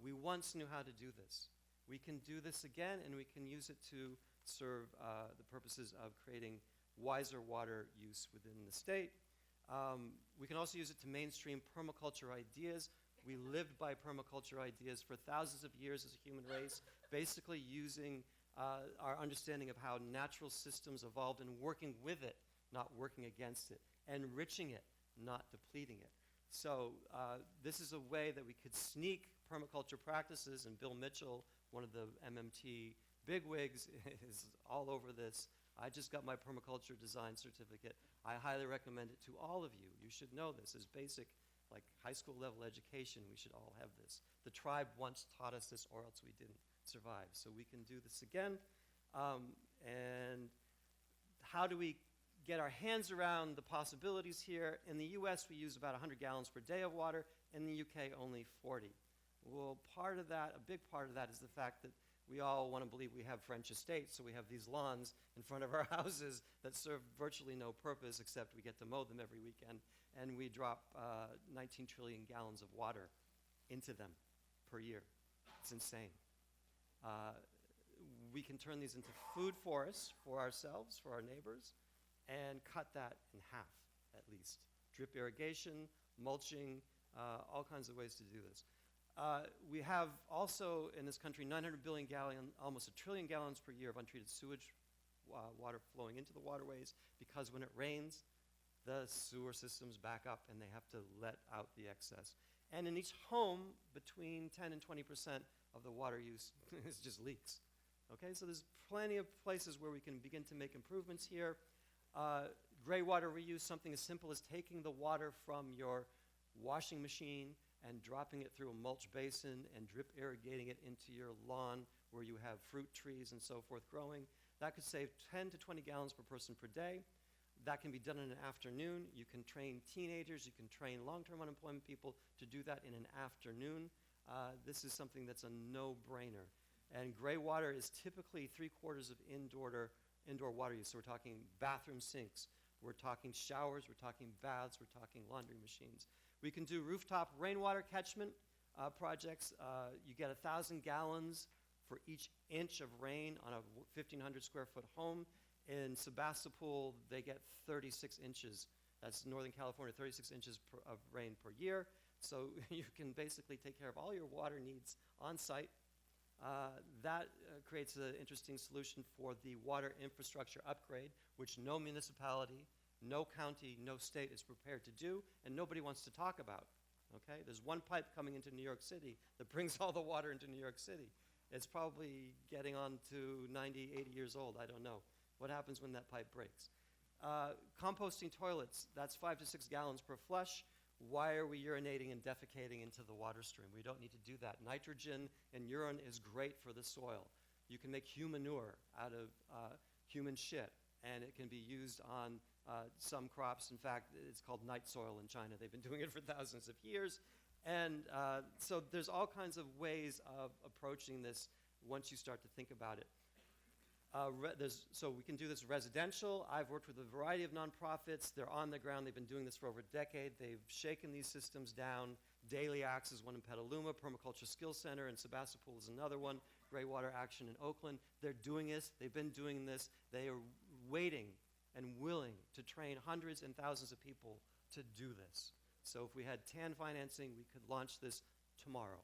We once knew how to do this. We can do this again, and we can use it to serve the purposes of creating wiser water use within the state. We can also use it to mainstream permaculture ideas. We lived by permaculture ideas for thousands of years as a human race, basically using our understanding of how natural systems evolved and working with it, not working against it, enriching it, not depleting it. So this is a way that we could sneak permaculture practices, and Bill Mitchell, one of the MMT bigwigs, is all over this. I just got my permaculture design certificate. I highly recommend it to all of you. You should know this as basic, like high school level education. We should all have this. The tribe once taught us this, or else we didn't survive. So we can do this again. And how do we get our hands around the possibilities here? In the US, we use about 100 gallons per day of water. In the UK, only 40. Well, part of that, a big part of that, is the fact that we all want to believe we have French estates, so we have these lawns in front of our houses that serve virtually no purpose except we get to mow them every weekend, and we drop 19 trillion gallons of water into them per year. It's insane. We can turn these into food forests for ourselves, for our neighbors, and cut that in half at least. Drip irrigation, mulching, all kinds of ways to do this. We have also in this country 900 billion gallons, almost 1 trillion gallons per year of untreated sewage water flowing into the waterways, because when it rains, the sewer systems back up and they have to let out the excess. And in each home, between 10 and 20% of the water use is just leaks. Okay, so there's plenty of places where we can begin to make improvements here. Gray water reuse, something as simple as taking the water from your washing machine and dropping it through a mulch basin and drip irrigating it into your lawn where you have fruit trees and so forth growing. That could save 10 to 20 gallons per person per day. That can be done in an afternoon. You can train teenagers, you can train long-term unemployment people to do that in an afternoon. This is something that's a no-brainer. And gray water is typically 3/4 of indoor water use. So we're talking bathroom sinks, We're talking showers, we're talking baths, we're talking laundry machines. We can do rooftop rainwater catchment projects. You get 1,000 gallons for each inch of rain on a 1,500 square foot home. In Sebastopol, they get 36 inches. That's Northern California, 36 inches of rain per year. So you can basically take care of all your water needs on site. That creates an interesting solution for the water infrastructure upgrade, which no municipality, no county, no state is prepared to do, and nobody wants to talk about. Okay? There's one pipe coming into New York City that brings all the water into New York City. It's probably getting on to 90, 80 years old. I don't know. What happens when that pipe breaks? Composting toilets, that's 5 to 6 gallons per flush. Why are we urinating and defecating into the water stream? We don't need to do that. Nitrogen in urine is great for the soil. You can make humanure out of human shit, and it can be used on some crops. In fact, it's called night soil in China. They've been doing it for thousands of years. And so there's all kinds of ways of approaching this once you start to think about it. So we can do this residential. I've worked with a variety of nonprofits. They're on the ground. They've been doing this for over a decade. They've shaken these systems down. Daily Axe is one in Petaluma. Permaculture Skills Center in Sebastopol is another one. Greywater Action in Oakland. They're doing this. They've been doing this. They are waiting and willing to train hundreds and thousands of people to do this. So if we had TAN financing, we could launch this tomorrow.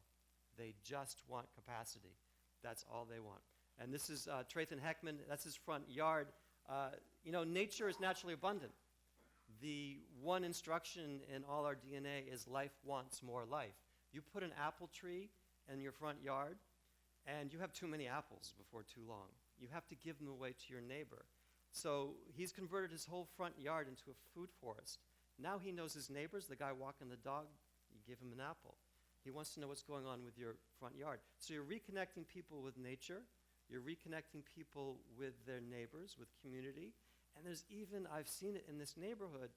They just want capacity. That's all they want. And this is Trayton Heckman. That's his front yard. You know, nature is naturally abundant. The one instruction in all our DNA is life wants more life. You put an apple tree in your front yard, and you have too many apples before too long. You have to give them away to your neighbor. So he's converted his whole front yard into a food forest. Now he knows his neighbors. The guy walking the dog, you give him an apple. He wants to know what's going on with your front yard. So you're reconnecting people with nature. You're reconnecting people with their neighbors, with community. And there's even, I've seen it in this neighborhood,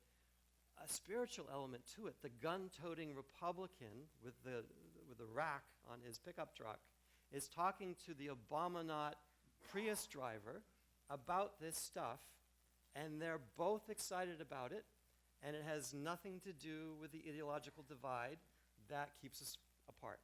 a spiritual element to it. The gun-toting Republican with the rack on his pickup truck is talking to the Obama-not Prius driver about this stuff, and they're both excited about it, and it has nothing to do with the ideological divide that keeps us apart.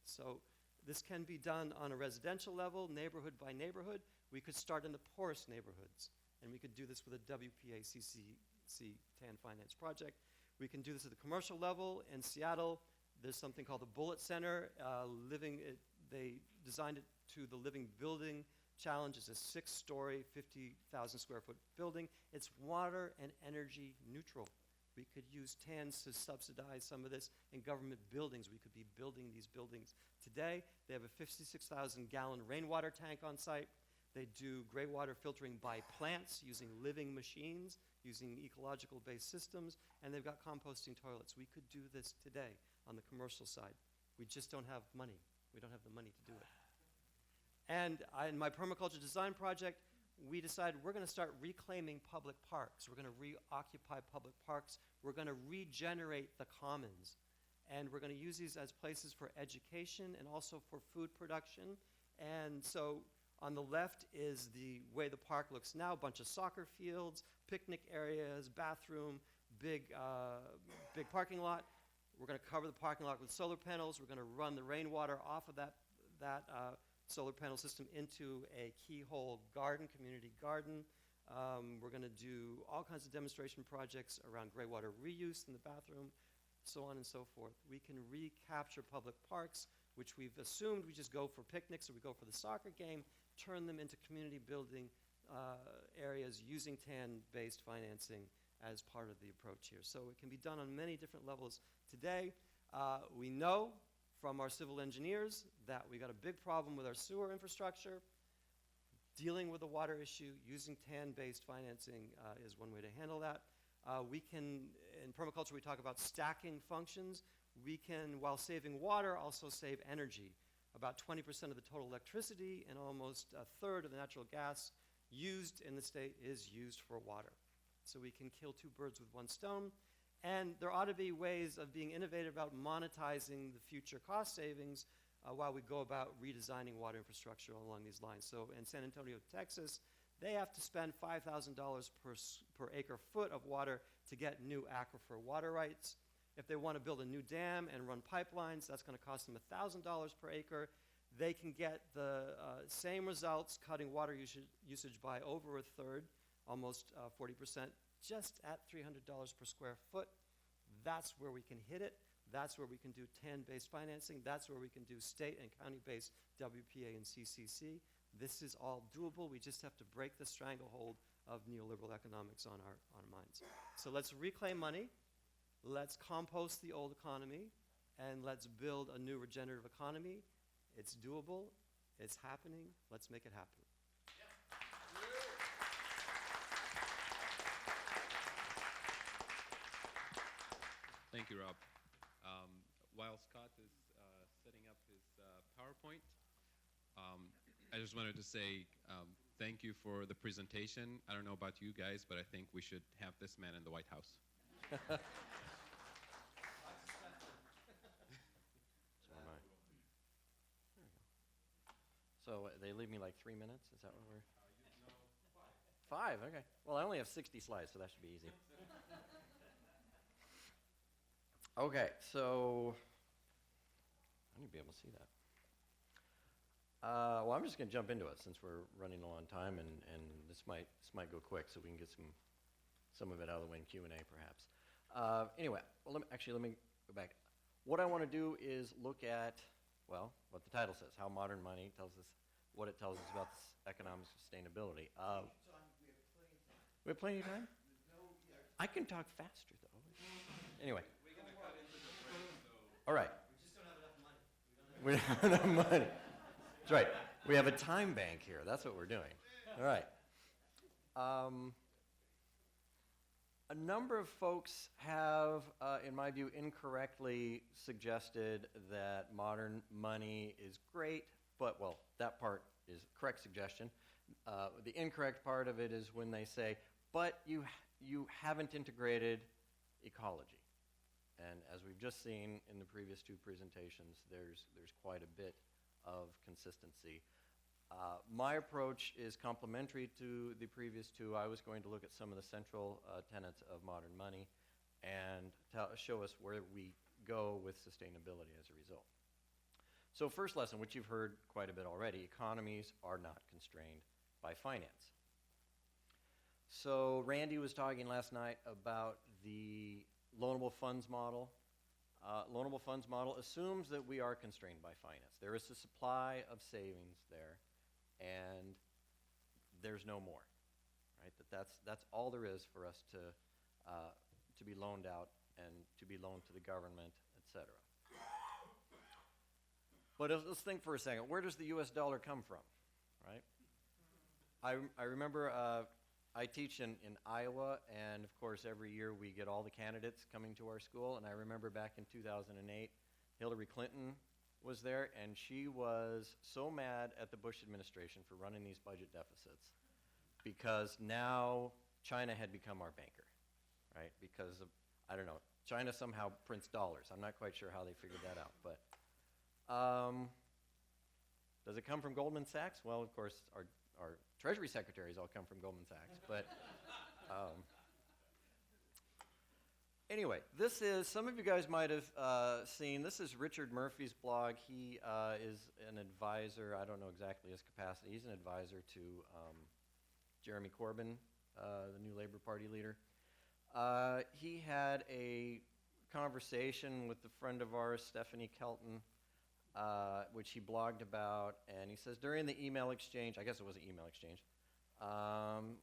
So this can be done on a residential level, neighborhood by neighborhood. We could start in the poorest neighborhoods, and we could do this with a WPA-CCC TAN finance project. We can do this at the commercial level. In Seattle, there's something called the Bullet Center. They designed it to the Living Building Challenge. It's a 6-story, 50,000 square foot building. It's water and energy neutral. We could use TANs to subsidize some of this in government buildings. We could be building these buildings today. They have a 56,000 gallon rainwater tank on site. They do gray water filtering by plants using living machines, using ecological based systems, and they've got composting toilets. We could do this today on the commercial side. We just don't have money. We don't have the money to do it. And in my permaculture design project, we decided we're going to start reclaiming public parks. We're going to reoccupy public parks. We're going to regenerate the commons. And we're going to use these as places for education and also for food production. And so on the left is the way the park looks now, a bunch of soccer fields, picnic areas, bathroom, big parking lot. We're going to cover the parking lot with solar panels. We're going to run the rainwater off of that solar panel system into a keyhole garden, community garden. We're going to do all kinds of demonstration projects around gray water reuse in the bathroom, so on and so forth. We can recapture public parks, which we've assumed we just go for picnics or we go for the soccer game, turn them into community building areas using TAN-based financing as part of the approach here. So it can be done on many different levels today. We know from our civil engineers that we got a big problem with our sewer infrastructure. Dealing with the water issue using TAN-based financing is one way to handle that. We can, in permaculture, we talk about stacking functions. We can, while saving water, also save energy. About 20% of the total electricity and almost a third of the natural gas used in the state is used for water. So we can kill 2 birds with 1 stone. And there ought to be ways of being innovative about monetizing the future cost savings while we go about redesigning water infrastructure along these lines. So in San Antonio, Texas, they have to spend $5,000 per acre foot of water to get new aquifer water rights. If they want to build a new dam and run pipelines, that's going to cost them $1,000 per acre. They can get the same results, cutting water usage by over a third, almost 40%, just at $300 per square foot. That's where we can hit it. That's where we can do TAN-based financing. That's where we can do state and county-based WPA and CCC. This is all doable. We just have to break the stranglehold of neoliberal economics on our minds. So let's reclaim money. Let's compost the old economy. And let's build a new regenerative economy. It's doable. It's happening. Let's make it happen. Thank you, Rob. While Scott is setting up his PowerPoint, I just wanted to say thank you for the presentation. I don't know about you guys, but I think we should have this man in the White House. So they leave me like 3 minutes? Is that what we're? Five, okay. Well, I only have 60 slides, so that should be easy. Okay, so I need to be able to see that. Well, I'm just going to jump into it since we're running low on time, and this might go quick, so we can get some of it out of the way in Q&A, perhaps. Anyway, well, let me go back. What I want to do is look at, well, what the title says, how modern money tells us what it tells us about this economic sustainability. We have plenty of time? I can talk faster, though. Anyway. All right. We just don't have enough money. We don't have enough money. That's right. We have a time bank here. That's what we're doing. All right. A number of folks have, in my view, incorrectly suggested that modern money is great, but, well, that part is a correct suggestion. The incorrect part of it is when they say, but you haven't integrated ecology. And as we've just seen in the previous two presentations, there's quite a bit of consistency. My approach is complementary to the previous two. I was going to look at some of the central tenets of modern money and show us where we go with sustainability as a result. So first lesson, which you've heard quite a bit already, economies are not constrained by finance. So Randy was talking last night about the loanable funds model. Loanable funds model assumes that we are constrained by finance. There is a supply of savings there, and there's no more, right? That's all there is for us to be loaned out and to be loaned to the government, etc. But let's think for a second. Where does the U.S. dollar come from, right? I remember I teach in Iowa, and of course every year we get all the candidates coming to our school, and I remember back in 2008, Hillary Clinton was there, and she was so mad at the Bush administration for running these budget deficits because now China had become our banker, right? Because of, I don't know, China somehow prints dollars. I'm not quite sure how they figured that out, but does it come from Goldman Sachs? Well, of course, our Treasury secretaries all come from Goldman Sachs, but anyway, this is, some of you guys might have seen, this is Richard Murphy's blog. He is an advisor, I don't know exactly his capacity, he's an advisor to Jeremy Corbyn, the new Labour Party leader. He had a conversation with a friend of ours, Stephanie Kelton, which he blogged about, and he says, during the email exchange, I guess it was an email exchange,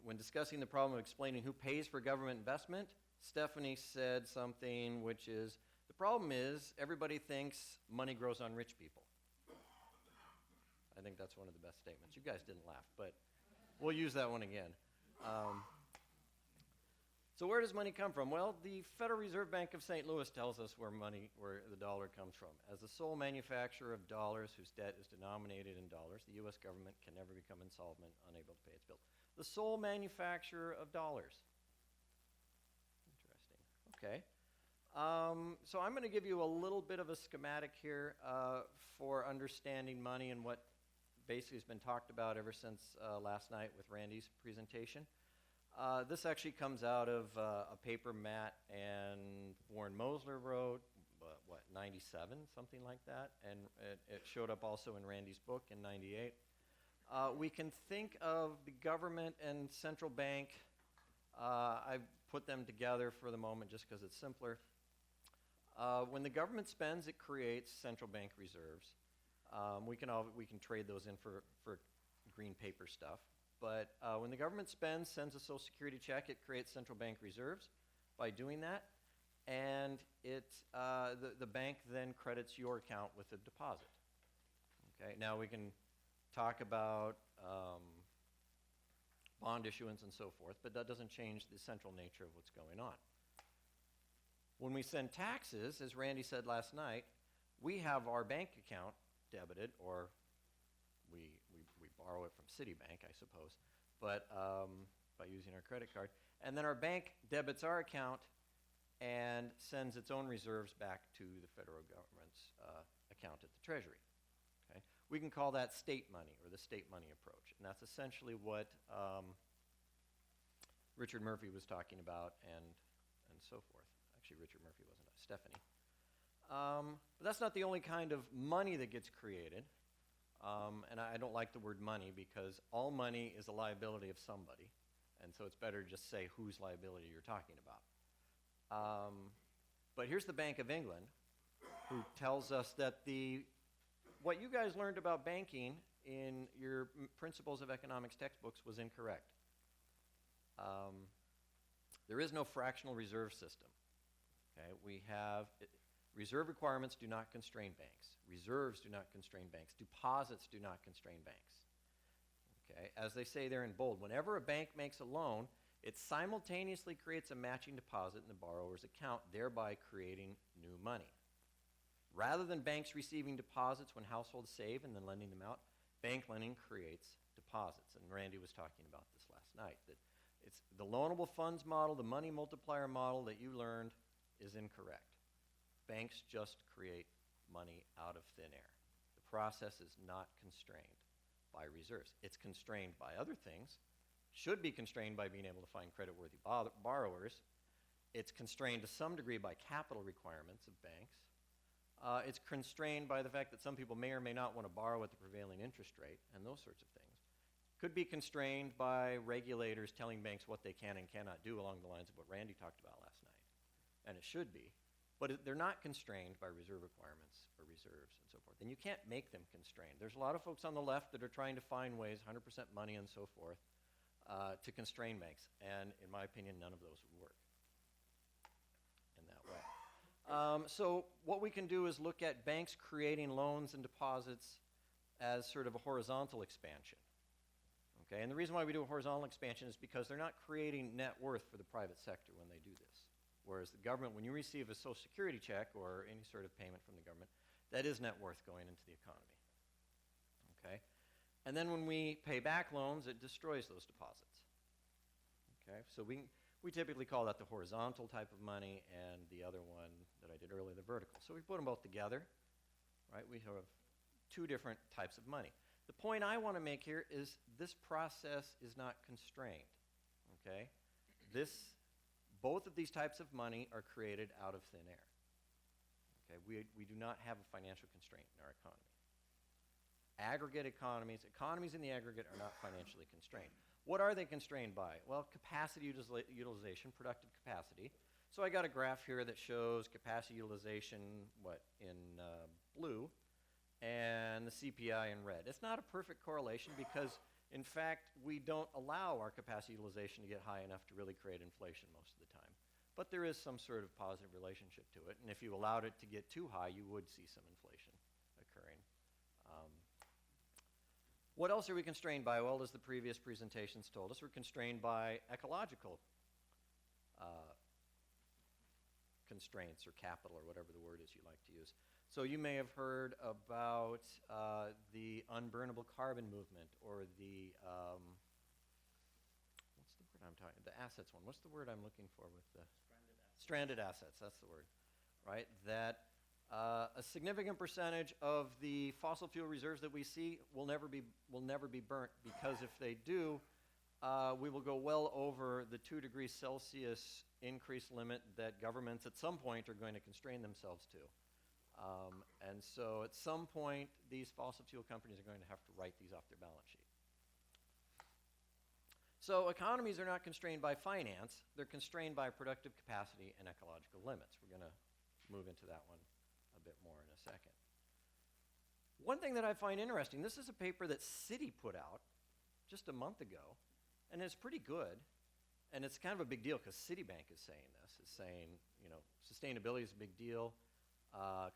when discussing the problem of explaining who pays for government investment, Stephanie said something which is, the problem is everybody thinks money grows on rich people. I think that's one of the best statements. You guys didn't laugh, but we'll use that one again. So where does money come from? Well, the Federal Reserve Bank of St. Louis tells us where the dollar comes from. As the sole manufacturer of dollars whose debt is denominated in dollars, the U.S. government can never become insolvent, unable to pay its bills. The sole manufacturer of dollars. Interesting. Okay. So I'm going to give you a little bit of a schematic here for understanding money and what basically has been talked about ever since last night with Randy's presentation. This actually comes out of a paper Matt and Warren Mosler wrote, 97, something like that, and it showed up also in Randy's book in 98. We can think of the government and central bank. I've put them together for the moment just because it's simpler. When the government spends, it creates central bank reserves. We can trade those in for green paper stuff. But when the government spends, sends a Social Security check, it creates central bank reserves by doing that. And the bank then credits your account with a deposit. Okay, now we can talk about bond issuance and so forth, but that doesn't change the central nature of what's going on. When we send taxes, as Randy said last night, we have our bank account debited, or we borrow it from Citibank, I suppose, but by using our credit card. And then our bank debits our account and sends its own reserves back to the federal government's account at the Treasury. Okay? We can call that state money, or the state money approach. And that's essentially what Richard Murphy was talking about and so forth. Actually, Richard Murphy wasn't, Stephanie. But that's not the only kind of money that gets created. And I don't like the word money because all money is a liability of somebody. And so it's better to just say whose liability you're talking about. But here's the Bank of England, who tells us that what you guys learned about banking in your Principles of Economics textbooks was incorrect. There is no fractional reserve system. Okay, we have reserve requirements do not constrain banks. Reserves do not constrain banks. Deposits do not constrain banks. Okay, as they say there in bold, whenever a bank makes a loan, it simultaneously creates a matching deposit in the borrower's account, thereby creating new money. Rather than banks receiving deposits when households save and then lending them out, bank lending creates deposits. And Randy was talking about this last night, that it's the loanable funds model, the money multiplier model that you learned is incorrect. Banks just create money out of thin air. The process is not constrained by reserves. It's constrained by other things. Should be constrained by being able to find creditworthy borrowers. It's constrained to some degree by capital requirements of banks. It's constrained by the fact that some people may or may not want to borrow at the prevailing interest rate and those sorts of things. Could be constrained by regulators telling banks what they can and cannot do along the lines of what Randy talked about last night. And it should be. But they're not constrained by reserve requirements or reserves and so forth. And you can't make them constrained. There's a lot of folks on the left that are trying to find ways, 100% money and so forth, to constrain banks. And in my opinion, none of those would work in that way. So what we can do is look at banks creating loans and deposits as sort of a horizontal expansion. Okay? And the reason why we do a horizontal expansion is because they're not creating net worth for the private sector when they do this. Whereas the government, when you receive a Social Security check or any sort of payment from the government, that is net worth going into the economy. Okay? And then when we pay back loans, it destroys those deposits. Okay? So we typically call that the horizontal type of money, and the other one that I did earlier, the vertical. So we put them both together, right? We have two different types of money. The point I want to make here is this process is not constrained. Okay? Both of these types of money are created out of thin air. Okay? We do not have a financial constraint in our economy. Aggregate economies in the aggregate are not financially constrained. What are they constrained by? Well, capacity utilization, productive capacity. So I got a graph here that shows capacity utilization, in blue, and the CPI in red. It's not a perfect correlation because, in fact, we don't allow our capacity utilization to get high enough to really create inflation most of the time. But there is some sort of positive relationship to it, and if you allowed it to get too high, you would see some inflation occurring. What else are we constrained by? Well, as the previous presentations told us, we're constrained by ecological constraints or capital or whatever the word is you like to use. So you may have heard about the unburnable carbon movement or the, what's the word I'm talking, the assets one. What's the word I'm looking for with the? Stranded assets, that's the word, right? That A significant percentage of the fossil fuel reserves that we see will never be burnt, because if they do, we will go well over the 2 degrees Celsius increase limit that governments at some point are going to constrain themselves to. And so at some point, these fossil fuel companies are going to have to write these off their balance sheet. So economies are not constrained by finance. They're constrained by productive capacity and ecological limits. We're going to move into that one a bit more in a second. One thing that I find interesting, this is a paper that Citi put out just a month ago, and it's pretty good. And it's kind of a big deal because Citibank is saying this. It's saying, you know, sustainability is a big deal.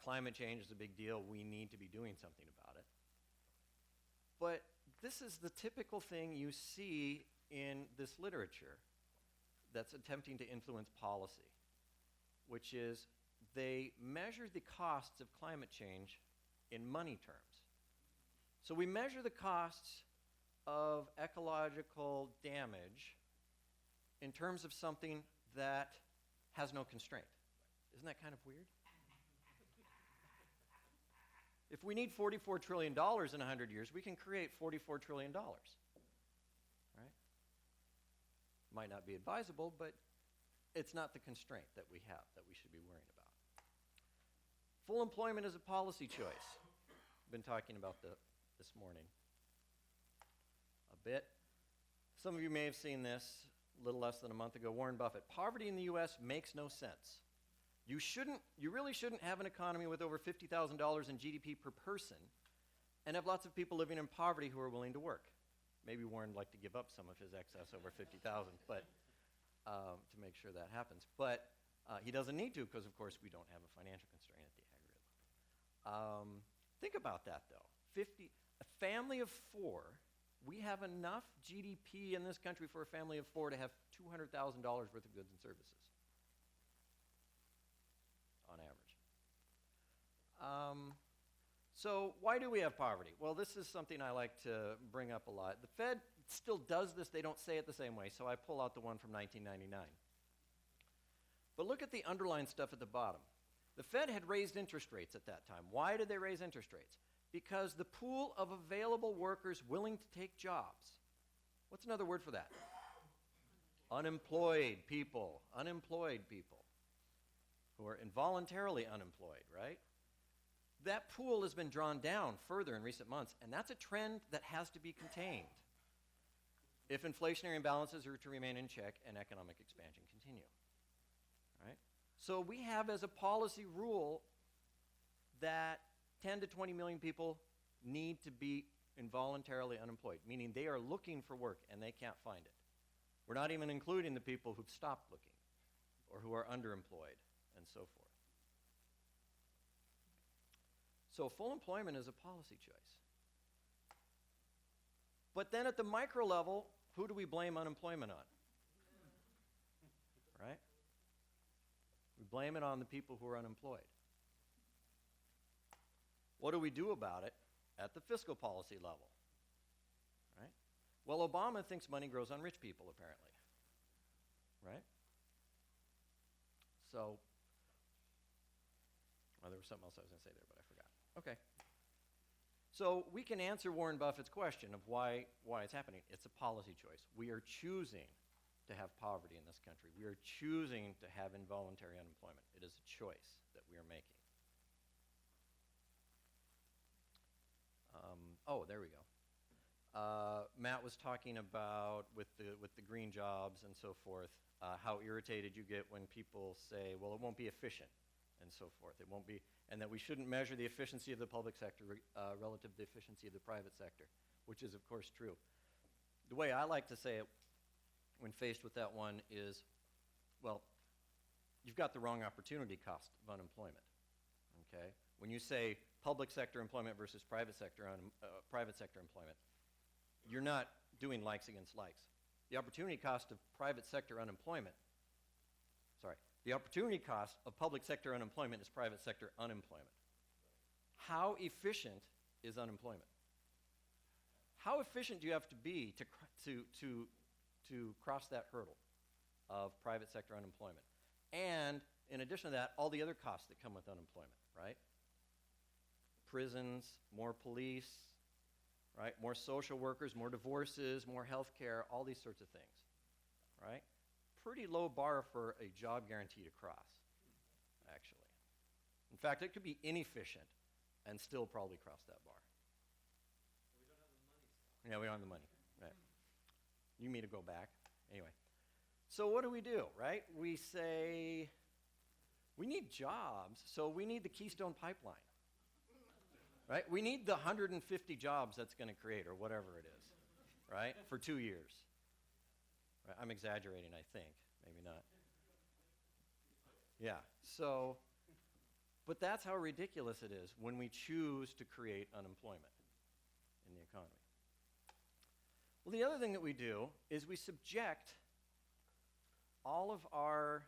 Climate change is a big deal. We need to be doing something about it. But this is the typical thing you see in this literature that's attempting to influence policy, which is they measure the costs of climate change in money terms. So we measure the costs of ecological damage in terms of something that has no constraint. Isn't that kind of weird? If we need $44 trillion in 100 years, we can create $44 trillion, right? Might not be advisable, but it's not the constraint that we have that we should be worrying about. Full employment is a policy choice. I've been talking about this morning a bit. Some of you may have seen this a little less than a month ago. Warren Buffett, poverty in the US makes no sense. You really shouldn't have an economy with over $50,000 in GDP per person and have lots of people living in poverty who are willing to work. Maybe Warren would like to give up some of his excess over 50,000, but to make sure that happens. But he doesn't need to, because of course we don't have a financial constraint at the aggregate level. Think about that though. A family of 4, we have enough GDP in this country for a family of 4 to have $200,000 worth of goods and services on average. So why do we have poverty? Well, this is something I like to bring up a lot. The Fed still does this. They don't say it the same way, so I pull out the one from 1999. But look at the underlying stuff at the bottom. The Fed had raised interest rates at that time. Why did they raise interest rates? Because the pool of available workers willing to take jobs. What's another word for that? Unemployed people. Unemployed people who are involuntarily unemployed, right? That pool has been drawn down further in recent months, and that's a trend that has to be contained if inflationary imbalances are to remain in check and economic expansion continue, right? So we have as a policy rule that 10 to 20 million people need to be involuntarily unemployed, meaning they are looking for work and they can't find it. We're not even including the people who've stopped looking or who are underemployed and so forth. So full employment is a policy choice. But then at the micro level, who do we blame unemployment on? Right? We blame it on the people who are unemployed. What do we do about it at the fiscal policy level? Right? Well, Obama thinks money grows on rich people, apparently. Right? So, well, there was something else I was going to say there, but I forgot. Okay. So we can answer Warren Buffett's question of why it's happening. It's a policy choice. We are choosing to have poverty in this country. We are choosing to have involuntary unemployment. It is a choice that we are making. There we go. Matt was talking about with the green jobs and so forth, how irritated you get when people say, well, it won't be efficient and so forth. It won't be, and that we shouldn't measure the efficiency of the public sector relative to the efficiency of the private sector, which is of course true. The way I like to say it when faced with that one is, well, you've got the wrong opportunity cost of unemployment, okay? When you say public sector employment versus private sector employment, you're not doing likes against likes. The opportunity cost of private sector unemployment, the opportunity cost of public sector unemployment is private sector unemployment. How efficient is unemployment? How efficient do you have to be to cross that hurdle of private sector unemployment? And in addition to that, all the other costs that come with unemployment, right? Prisons, more police, right? More social workers, more divorces, more health care, all these sorts of things, right? Pretty low bar for a job guarantee to cross, actually. In fact, it could be inefficient and still probably cross that bar. Yeah, we don't have the money, right? You mean to go back? Anyway. So what do, right? We say, we need jobs, so we need the Keystone Pipeline, right? We need the 150 jobs that's going to create, or whatever it is, right, for 2 years. Right? I'm exaggerating, I think. Maybe not. Yeah, so, but that's how ridiculous it is when we choose to create unemployment in the economy. Well, the other thing that we do is we subject all of our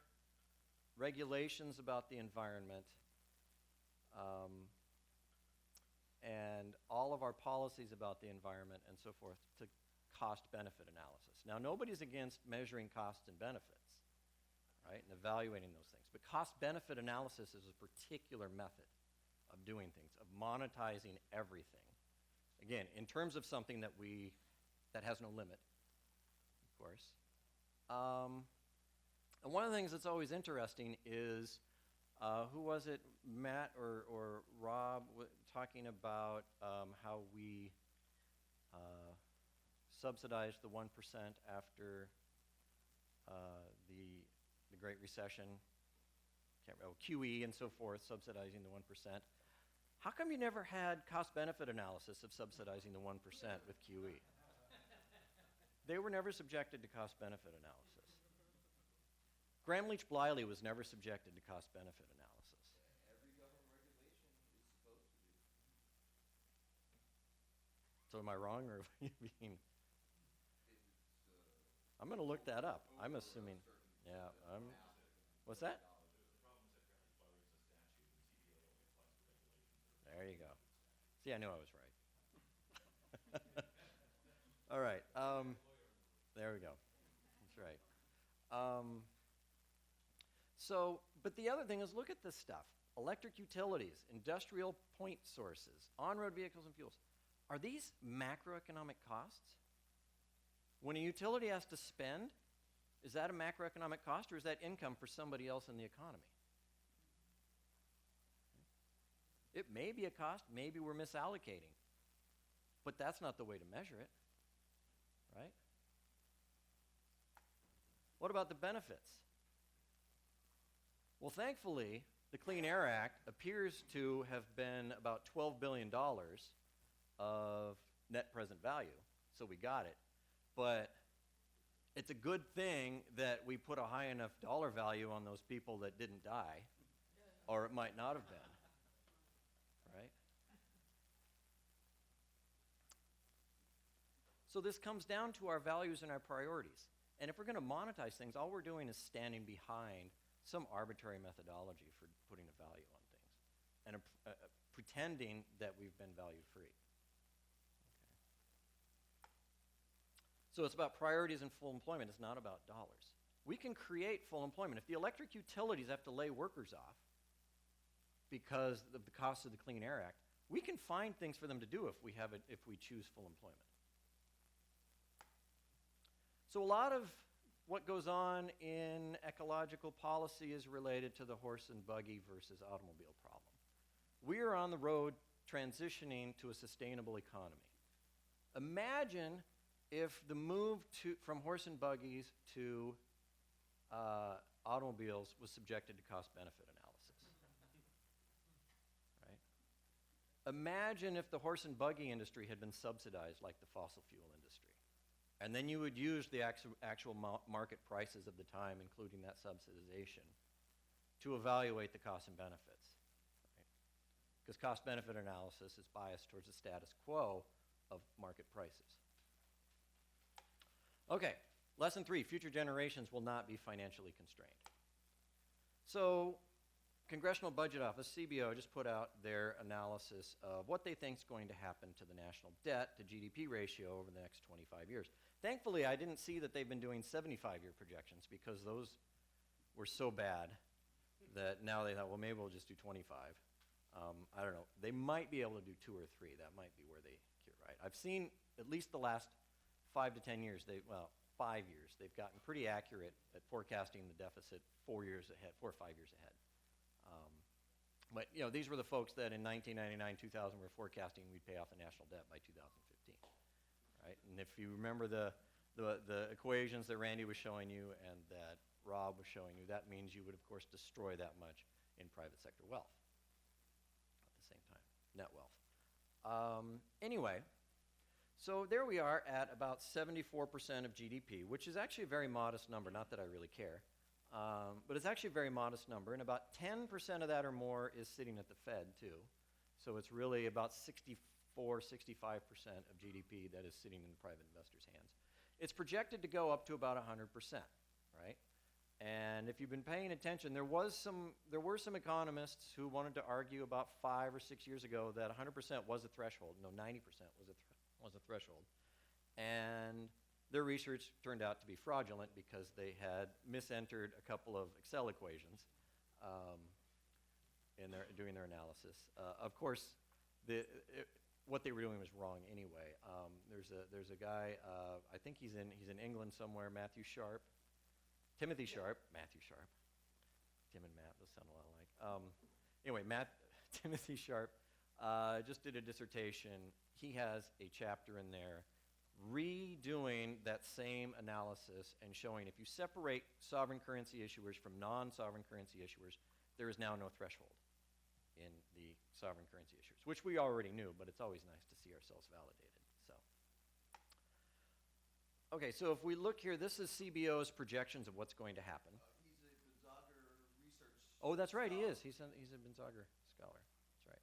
regulations about the environment and all of our policies about the environment and so forth to cost-benefit analysis. Now, nobody's against measuring costs and benefits, right, and evaluating those things. But cost-benefit analysis is a particular method of doing things, of monetizing everything. Again, in terms of something that has no limit, of course. And one of the things that's always interesting is, who was it, Matt or Rob, talking about how we subsidized the 1% after the Great Recession, QE and so forth, subsidizing the 1%. How come you never had cost-benefit analysis of subsidizing the 1% with QE? They were never subjected to cost-benefit analysis. Gramm-Leach-Bliley was never subjected to cost-benefit analysis. Every government regulation is supposed to do. So am I wrong, or what do you mean? I'm going to look that up. I'm assuming. Yeah. What's that? There you go. See, I knew I was right. All right. There we go. That's right. But the other thing is, look at this stuff. Electric utilities, industrial point sources, on-road vehicles and fuels. Are these macroeconomic costs? When a utility has to spend, is that a macroeconomic cost, or is that income for somebody else in the economy? It may be a cost, maybe we're misallocating, but that's not the way to measure it, right? What about the benefits? Well, thankfully, the Clean Air Act appears to have been about $12 billion of net present value, so we got it. But it's a good thing that we put a high enough dollar value on those people that didn't die, or it might not have been, right? So this comes down to our values and our priorities. And if we're going to monetize things, all we're doing is standing behind some arbitrary methodology for putting a value on things and pretending that we've been value free. Okay. So it's about priorities and full employment. It's not about dollars. We can create full employment. If the electric utilities have to lay workers off because of the cost of the Clean Air Act, we can find things for them to do if we choose full employment. So a lot of what goes on in ecological policy is related to the horse and buggy versus automobile problem. We are on the road transitioning to a sustainable economy. Imagine if the move from horse and buggies to automobiles was subjected to cost-benefit analysis. Right? Imagine if the horse and buggy industry had been subsidized like the fossil fuel industry. And then you would use the actual market prices of the time, including that subsidization, to evaluate the costs and benefits. Because cost-benefit analysis is biased towards the status quo of market prices. Okay, lesson 3, future generations will not be financially constrained. So, Congressional Budget Office, CBO, just put out their analysis of what they think is going to happen to the national debt to GDP ratio over the next 25 years. Thankfully, I didn't see that they've been doing 75-year projections because those were so bad that now they thought, well, maybe we'll just do 25. I don't know. They might be able to do 2 or 3. That might be where they cure, right? I've seen at least the last 5 to 10 years, 5 years, they've gotten pretty accurate at forecasting the deficit 4 years ahead, 4 or 5 years ahead. But you know, these were the folks that in 1999, 2000 were forecasting we'd pay off the national debt by 2015, right? And if you remember the equations that Randy was showing you and that Rob was showing you, that means you would, of course, destroy that much in private sector wealth at the same time, net wealth. Anyway, so there we are at about 74% of GDP, which is actually a very modest number, not that I really care. But it's actually a very modest number, and about 10% of that or more is sitting at the Fed, too. So it's really about 65% of GDP that is sitting in the private investors' hands. It's projected to go up to about 100%, right? And if you've been paying attention, there were some economists who wanted to argue about 5 or 6 years ago that 100% was a threshold. No, 90% was a threshold. And their research turned out to be fraudulent because they had misentered a couple of Excel equations doing their analysis. Of course, what they were doing was wrong anyway. There's a guy, I think he's in England somewhere, Timothy Sharp. Tim and Matt, those sound a lot alike. Anyway, Timothy Sharp just did a dissertation. He has a chapter in there redoing that same analysis and showing if you separate sovereign currency issuers from non-sovereign currency issuers, there is now no threshold in the sovereign currency issuers, which we already knew, but it's always nice to see ourselves validated. Okay, so if we look here, this is CBO's projections of what's going to happen. He's a Binzagr research. Oh, that's right, he is. He's a Binzagr scholar. That's right.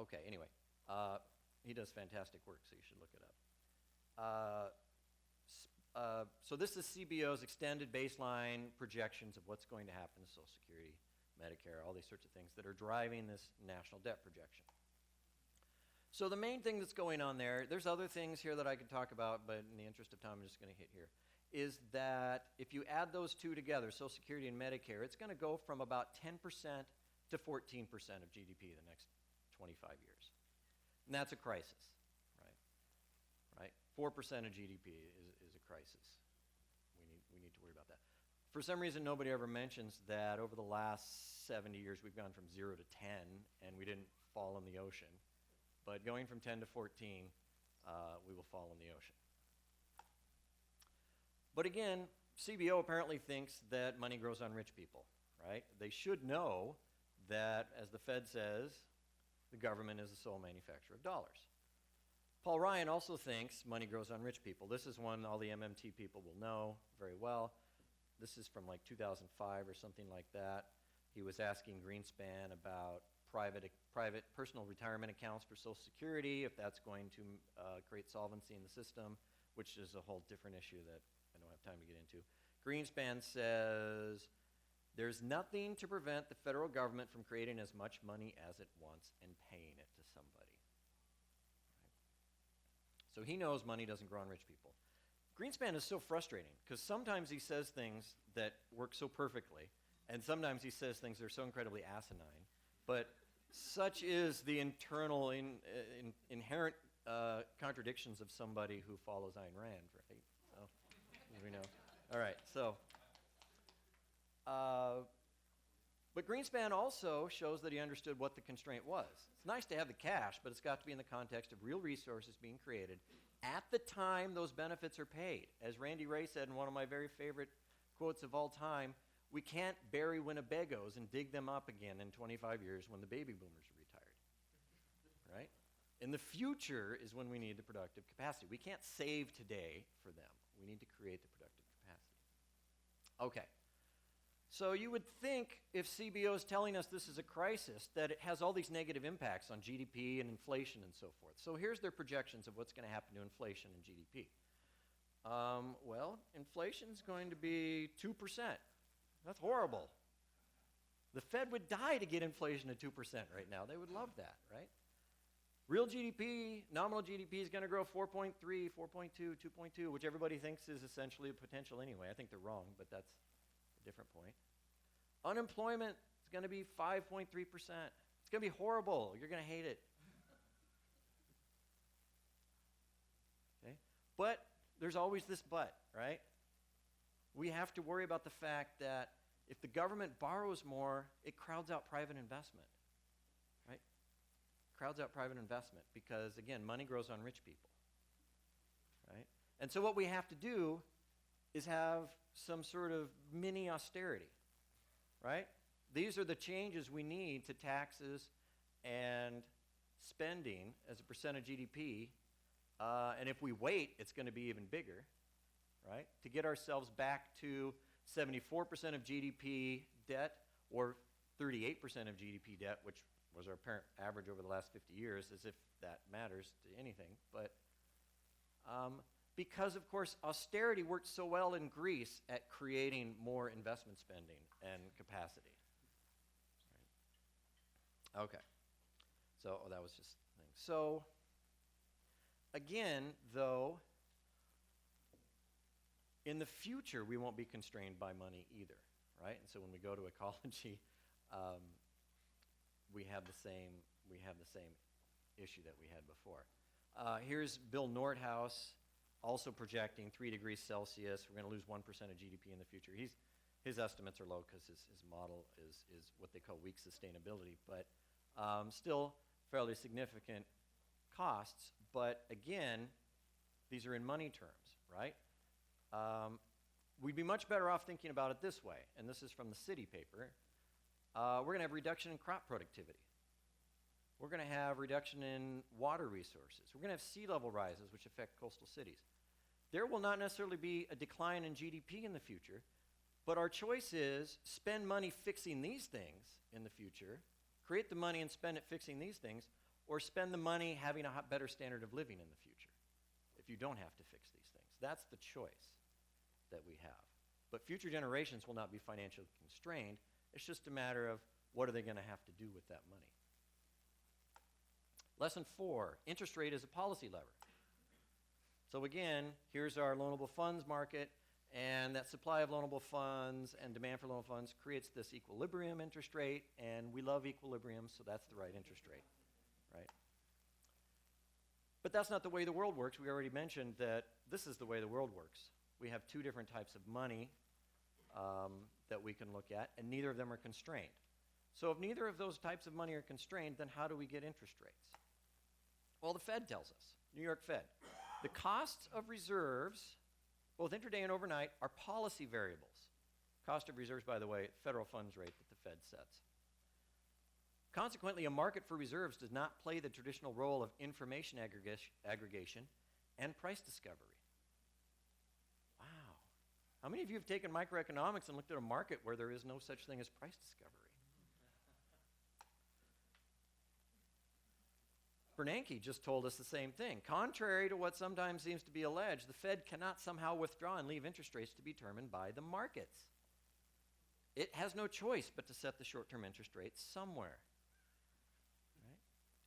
Okay, anyway. He does fantastic work, so you should look it up. So this is CBO's extended baseline projections of what's going to happen to Social Security, Medicare, all these sorts of things that are driving this national debt projection. So the main thing that's going on there's other things here that I could talk about, but in the interest of time, I'm just going to hit here, is that if you add those two together, Social Security and Medicare, it's going to go from about 10% to 14% of GDP the next 25 years. And that's a crisis, right? 4% of GDP is a crisis. We need to worry about that. For some reason, nobody ever mentions that over the last 70 years, we've gone from 0 to 10, and we didn't fall in the ocean. But going from 10 to 14, we will fall in the ocean. But again, CBO apparently thinks that money grows on rich people, right? They should know that, as the Fed says, the government is the sole manufacturer of dollars. Paul Ryan also thinks money grows on rich people. This is one all the MMT people will know very well. This is from like 2005 or something like that. He was asking Greenspan about private personal retirement accounts for Social Security, if that's going to create solvency in the system, which is a whole different issue that I don't have time to get into. Greenspan says, there's nothing to prevent the federal government from creating as much money as it wants and paying it to somebody. Right? So he knows money doesn't grow on rich people. Greenspan is so frustrating because sometimes he says things that work so perfectly, and sometimes he says things that are so incredibly asinine. But such is the internal, inherent contradictions of somebody who follows Ayn Rand, right? So, as we know. All right, so. But Greenspan also shows that he understood what the constraint was. It's nice to have the cash, but it's got to be in the context of real resources being created at the time those benefits are paid. As Randy Ray said in one of my very favorite quotes of all time, we can't bury Winnebagos and dig them up again in 25 years when the baby boomers are retired, right? In the future is when we need the productive capacity. We can't save today for them. We need to create the productive capacity. Okay. So you would think if CBO is telling us this is a crisis, that it has all these negative impacts on GDP and inflation and so forth. So here's their projections of what's going to happen to inflation and GDP. Well, inflation's going to be 2%. That's horrible. The Fed would die to get inflation at 2% right now. They would love that, right? Real GDP, nominal GDP is going to grow 4.3, 4.2, 2.2, which everybody thinks is essentially a potential anyway. I think they're wrong, but that's a different point. Unemployment is going to be 5.3%. It's going to be horrible. You're going to hate it. Okay? But there's always this but, right? We have to worry about the fact that if the government borrows more, it crowds out private investment, right? Crowds out private investment because, again, money grows on rich people, right? And so what we have to do is have some sort of mini austerity, right? These are the changes we need to taxes and spending as a percent of GDP. And if we wait, it's going to be even bigger, right? To get ourselves back to 74% of GDP debt or 38% of GDP debt, which was our apparent average over the last 50 years, as if that matters to anything. But because, of course, austerity worked so well in Greece at creating more investment spending and capacity. Right. Okay. So that was just a thing. So again, though, in the future, we won't be constrained by money either, right? And so when we go to ecology, we have the same issue that we had before. Here's Bill Nordhaus, also projecting 3 degrees Celsius. We're going to lose 1% of GDP in the future. His estimates are low because his model is what they call weak sustainability, but still fairly significant costs. But again, these are in money terms, right? We'd be much better off thinking about it this way, and this is from the City paper. We're going to have reduction in crop productivity. We're going to have reduction in water resources. We're going to have sea level rises, which affect coastal cities. There will not necessarily be a decline in GDP in the future, but our choice is spend money fixing these things in the future, create the money and spend it fixing these things, or spend the money having a better standard of living in the future if you don't have to fix these things. That's the choice that we have. But future generations will not be financially constrained. It's just a matter of what are they going to have to do with that money. Lesson 4, interest rate is a policy lever. So again, here's our loanable funds market, and that supply of loanable funds and demand for loanable funds creates this equilibrium interest rate, and we love equilibrium, so that's the right interest rate, right? But that's not the way the world works. We already mentioned that this is the way the world works. We have 2 different types of money that we can look at, and neither of them are constrained. So if neither of those types of money are constrained, then how do we get interest rates? Well, the Fed tells us, New York Fed. The costs of reserves, both intraday and overnight, are policy variables. Cost of reserves, by the way, federal funds rate that the Fed sets. Consequently, a market for reserves does not play the traditional role of information aggregation and price discovery. Wow. How many of you have taken microeconomics and looked at a market where there is no such thing as price discovery? Bernanke just told us the same thing. Contrary to what sometimes seems to be alleged, the Fed cannot somehow withdraw and leave interest rates to be determined by the markets. It has no choice but to set the short-term interest rates somewhere. Right?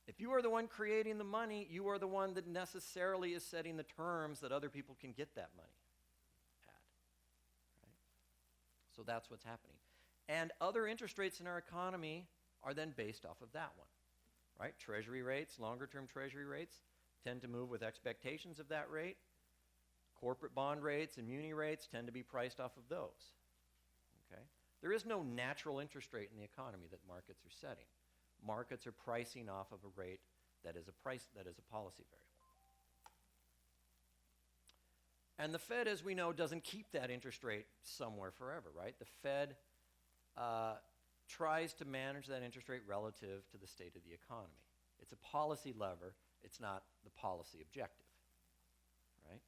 If you are the one creating the money, you are the one that necessarily is setting the terms that other people can get that money at. Right? So that's what's happening. And other interest rates in our economy are then based off of that one. Right? Treasury rates, longer-term treasury rates, tend to move with expectations of that rate. Corporate bond rates and muni rates tend to be priced off of those. Okay? There is no natural interest rate in the economy that markets are setting. Markets are pricing off of a rate that is a policy variable. And the Fed, as we know, doesn't keep that interest rate somewhere forever, right? The Fed tries to manage that interest rate relative to the state of the economy. It's a policy lever. It's not the policy objective, right?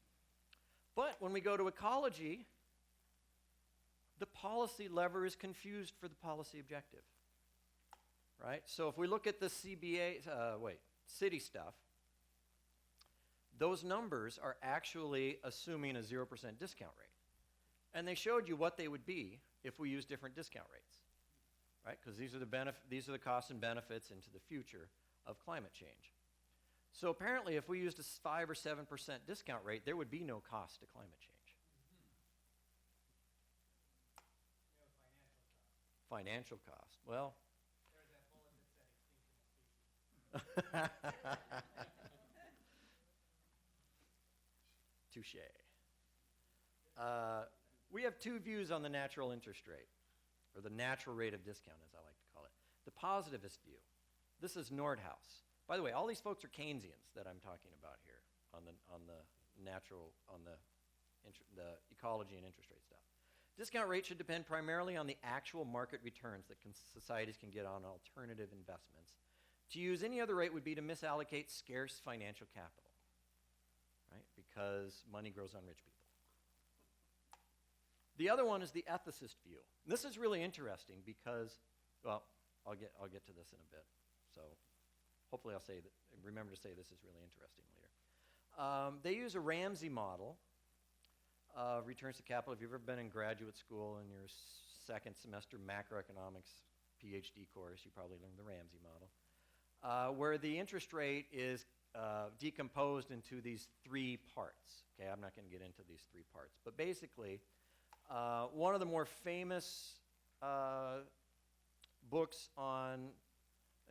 But when we go to ecology, the policy lever is confused for the policy objective, right? So if we look at the city stuff, those numbers are actually assuming a 0% discount rate. And they showed you what they would be if we use different discount rates. Right? Because these are the costs and benefits into the future of climate change. So apparently, if we used a 5 or 7% discount rate, there would be no cost to climate change. financial cost. Well, touche. We have two views on the natural interest rate, or the natural rate of discount, as I like to call it. The positivist view. This is Nordhaus. By the way, all these folks are Keynesians that I'm talking about here on the ecology and interest rate stuff. Discount rate should depend primarily on the actual market returns that societies can get on alternative investments. To use any other rate would be to misallocate scarce financial capital, right? Because money grows on rich people. The other one is the ethicist view. This is really interesting because, well, I'll get to this in a bit. So hopefully I'll say that, remember to say this is really interesting later. They use a Ramsey model of returns to capital. If you've ever been in graduate school in your second semester macroeconomics PhD course, you probably learned the Ramsey model, where the interest rate is decomposed into these three parts. Okay, I'm not going to get into these three parts, but basically, one of the more famous books on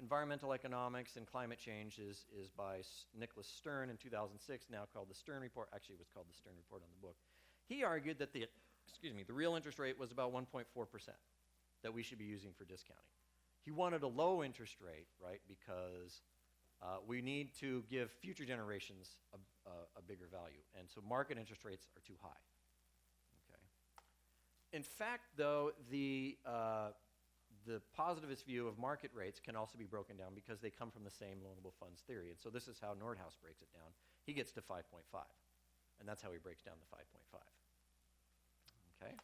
environmental economics and climate change is by Nicholas Stern in 2006, now called the Stern Report. Actually, it was called the Stern Report on the book. He argued that the real interest rate was about 1.4% that we should be using for discounting. He wanted a low interest rate, right, because we need to give future generations a bigger value. And so market interest rates are too high. Okay. In fact, though, the positivist view of market rates can also be broken down because they come from the same loanable funds theory. And so this is how Nordhaus breaks it down. He gets to 5.5. And that's how he breaks down the 5.5. Okay?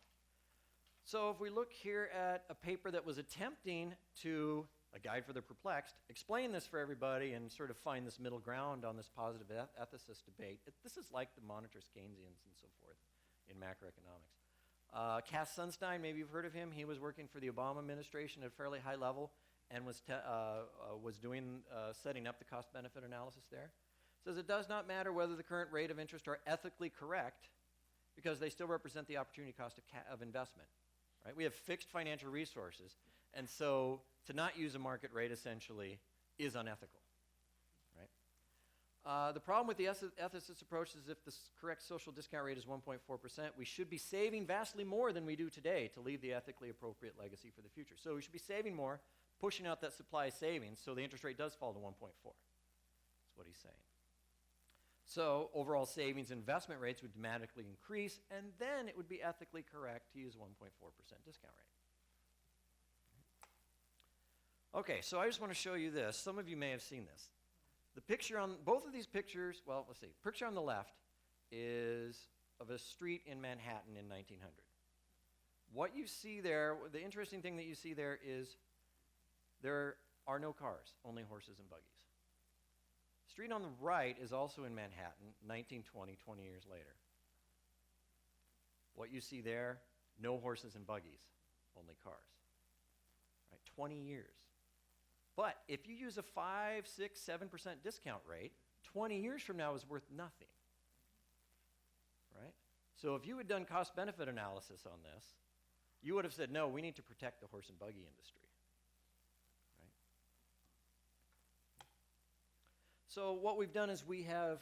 So if we look here at a paper that was attempting to, a guide for the perplexed, explain this for everybody and sort of find this middle ground on this positive ethicist debate, this is like the monetarist Keynesians and so forth in macroeconomics. Cass Sunstein, maybe you've heard of him. He was working for the Obama administration at a fairly high level and was doing setting up the cost-benefit analysis there. Says it does not matter whether the current rate of interest are ethically correct because they still represent the opportunity cost of investment. Right? We have fixed financial resources, and so to not use a market rate essentially is unethical. Right? The problem with the ethicist approach is if the correct social discount rate is 1.4%, we should be saving vastly more than we do today to leave the ethically appropriate legacy for the future. So we should be saving more, pushing out that supply savings so the interest rate does fall to 1.4. That's what he's saying. So overall savings investment rates would dramatically increase, and then it would be ethically correct to use 1.4% discount rate. Okay, so I just want to show you this. Some of you may have seen this. The picture on both of these pictures, well, let's see. Picture on the left is of a street in Manhattan in 1900. What you see there, the interesting thing that you see there is there are no cars, only horses and buggies. Street on the right is also in Manhattan, 1920, 20 years later. What you see there, no horses and buggies, only cars. Right, 20 years. But if you use a 5, 6, 7% discount rate, 20 years from now is worth nothing. Right? So if you had done cost-benefit analysis on this, you would have said, no, we need to protect the horse and buggy industry. So what we've done is we have,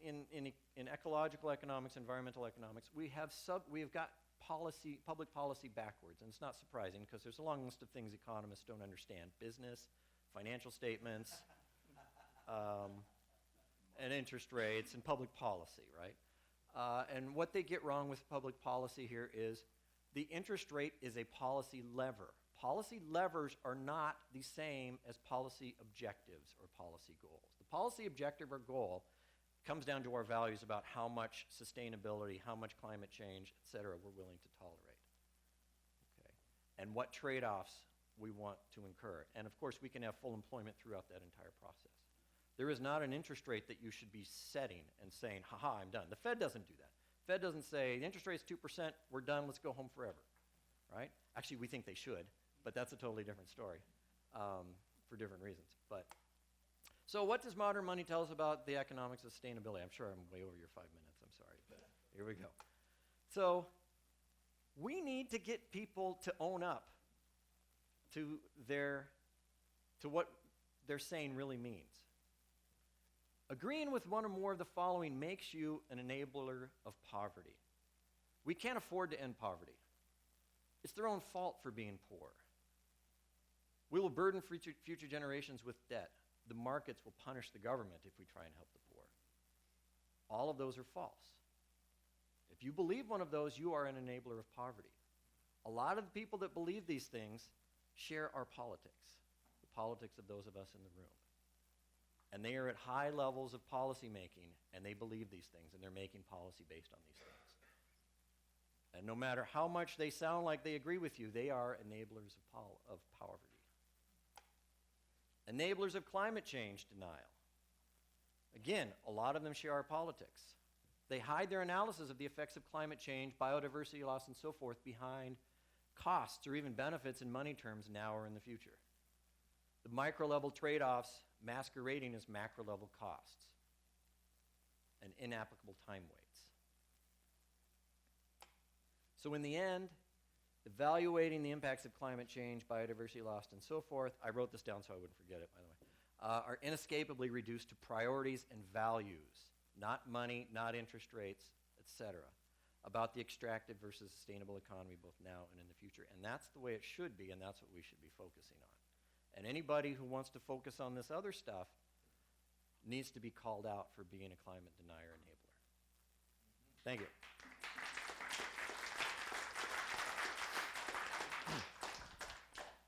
in ecological economics, environmental economics, we have got public policy backwards. And it's not surprising because there's a long list of things economists don't understand. Business, financial statements, and interest rates, and public policy, right? And what they get wrong with public policy here is the interest rate is a policy lever. Policy levers are not the same as policy objectives or policy goals. The policy objective or goal comes down to our values about how much sustainability, how much climate change, et cetera, we're willing to tolerate. Okay. And what trade-offs we want to incur. And of course, we can have full employment throughout that entire process. There is not an interest rate that you should be setting and saying, haha, I'm done. The Fed doesn't do that. The Fed doesn't say, the interest rate's 2%, we're done, let's go home forever. Right? Actually, we think they should. But that's a totally different story for different reasons. So what does modern money tell us about the economics of sustainability? I'm sure I'm way over your 5 minutes. I'm sorry, but here we go. So we need to get people to own up to what they're saying really means. Agreeing with one or more of the following makes you an enabler of poverty. We can't afford to end poverty. It's their own fault for being poor. We will burden future generations with debt. The markets will punish the government if we try and help the poor. All of those are false. If you believe one of those, you are an enabler of poverty. A lot of the people that believe these things share our politics, the politics of those of us in the room. And they are at high levels of policy making, and they believe these things, and they're making policy based on these things. And no matter how much they sound like they agree with you, they are enablers of poverty. Enablers of climate change denial. Again, a lot of them share our politics. They hide their analysis of the effects of climate change, biodiversity loss, and so forth behind costs or even benefits in money terms now or in the future. The micro-level trade-offs masquerading as macro-level costs and inapplicable time weights. So in the end, evaluating the impacts of climate change, biodiversity loss, and so forth, I wrote this down so I wouldn't forget it, by the way, are inescapably reduced to priorities and values, not money, not interest rates, etc., about the extractive versus sustainable economy both now and in the future. And that's the way it should be, and that's what we should be focusing on. And anybody who wants to focus on this other stuff needs to be called out for being a climate denier enabler. Thank you.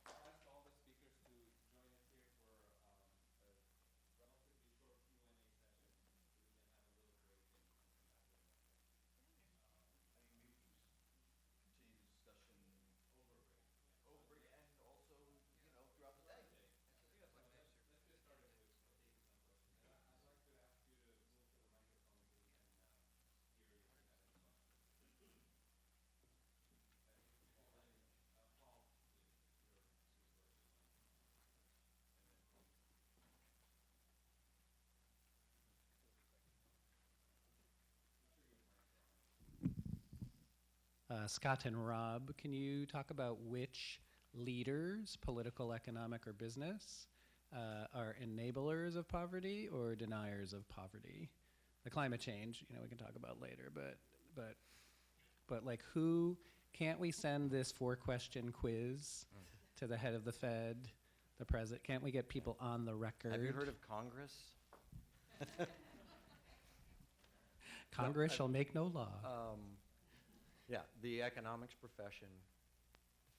I'll ask all the speakers to join us here for a relatively short Q&A session so we can have a little break and come back with more. I mean, we continue the discussion over break and also, you know, throughout the day. Let's get started with taking some questions. And I'd like to ask you to move to the microphone so we can hear you if you have any questions. Paul, please, your Scott and Rob, can you talk about which leaders, political, economic, or business, are enablers of poverty or deniers of poverty? The climate change, you know, we can talk about later, but like who, can't we send this 4-question quiz to the head of the Fed, the president? Can't we get people on the record? Have you heard of Congress? Congress shall make no law. Yeah, the economics profession,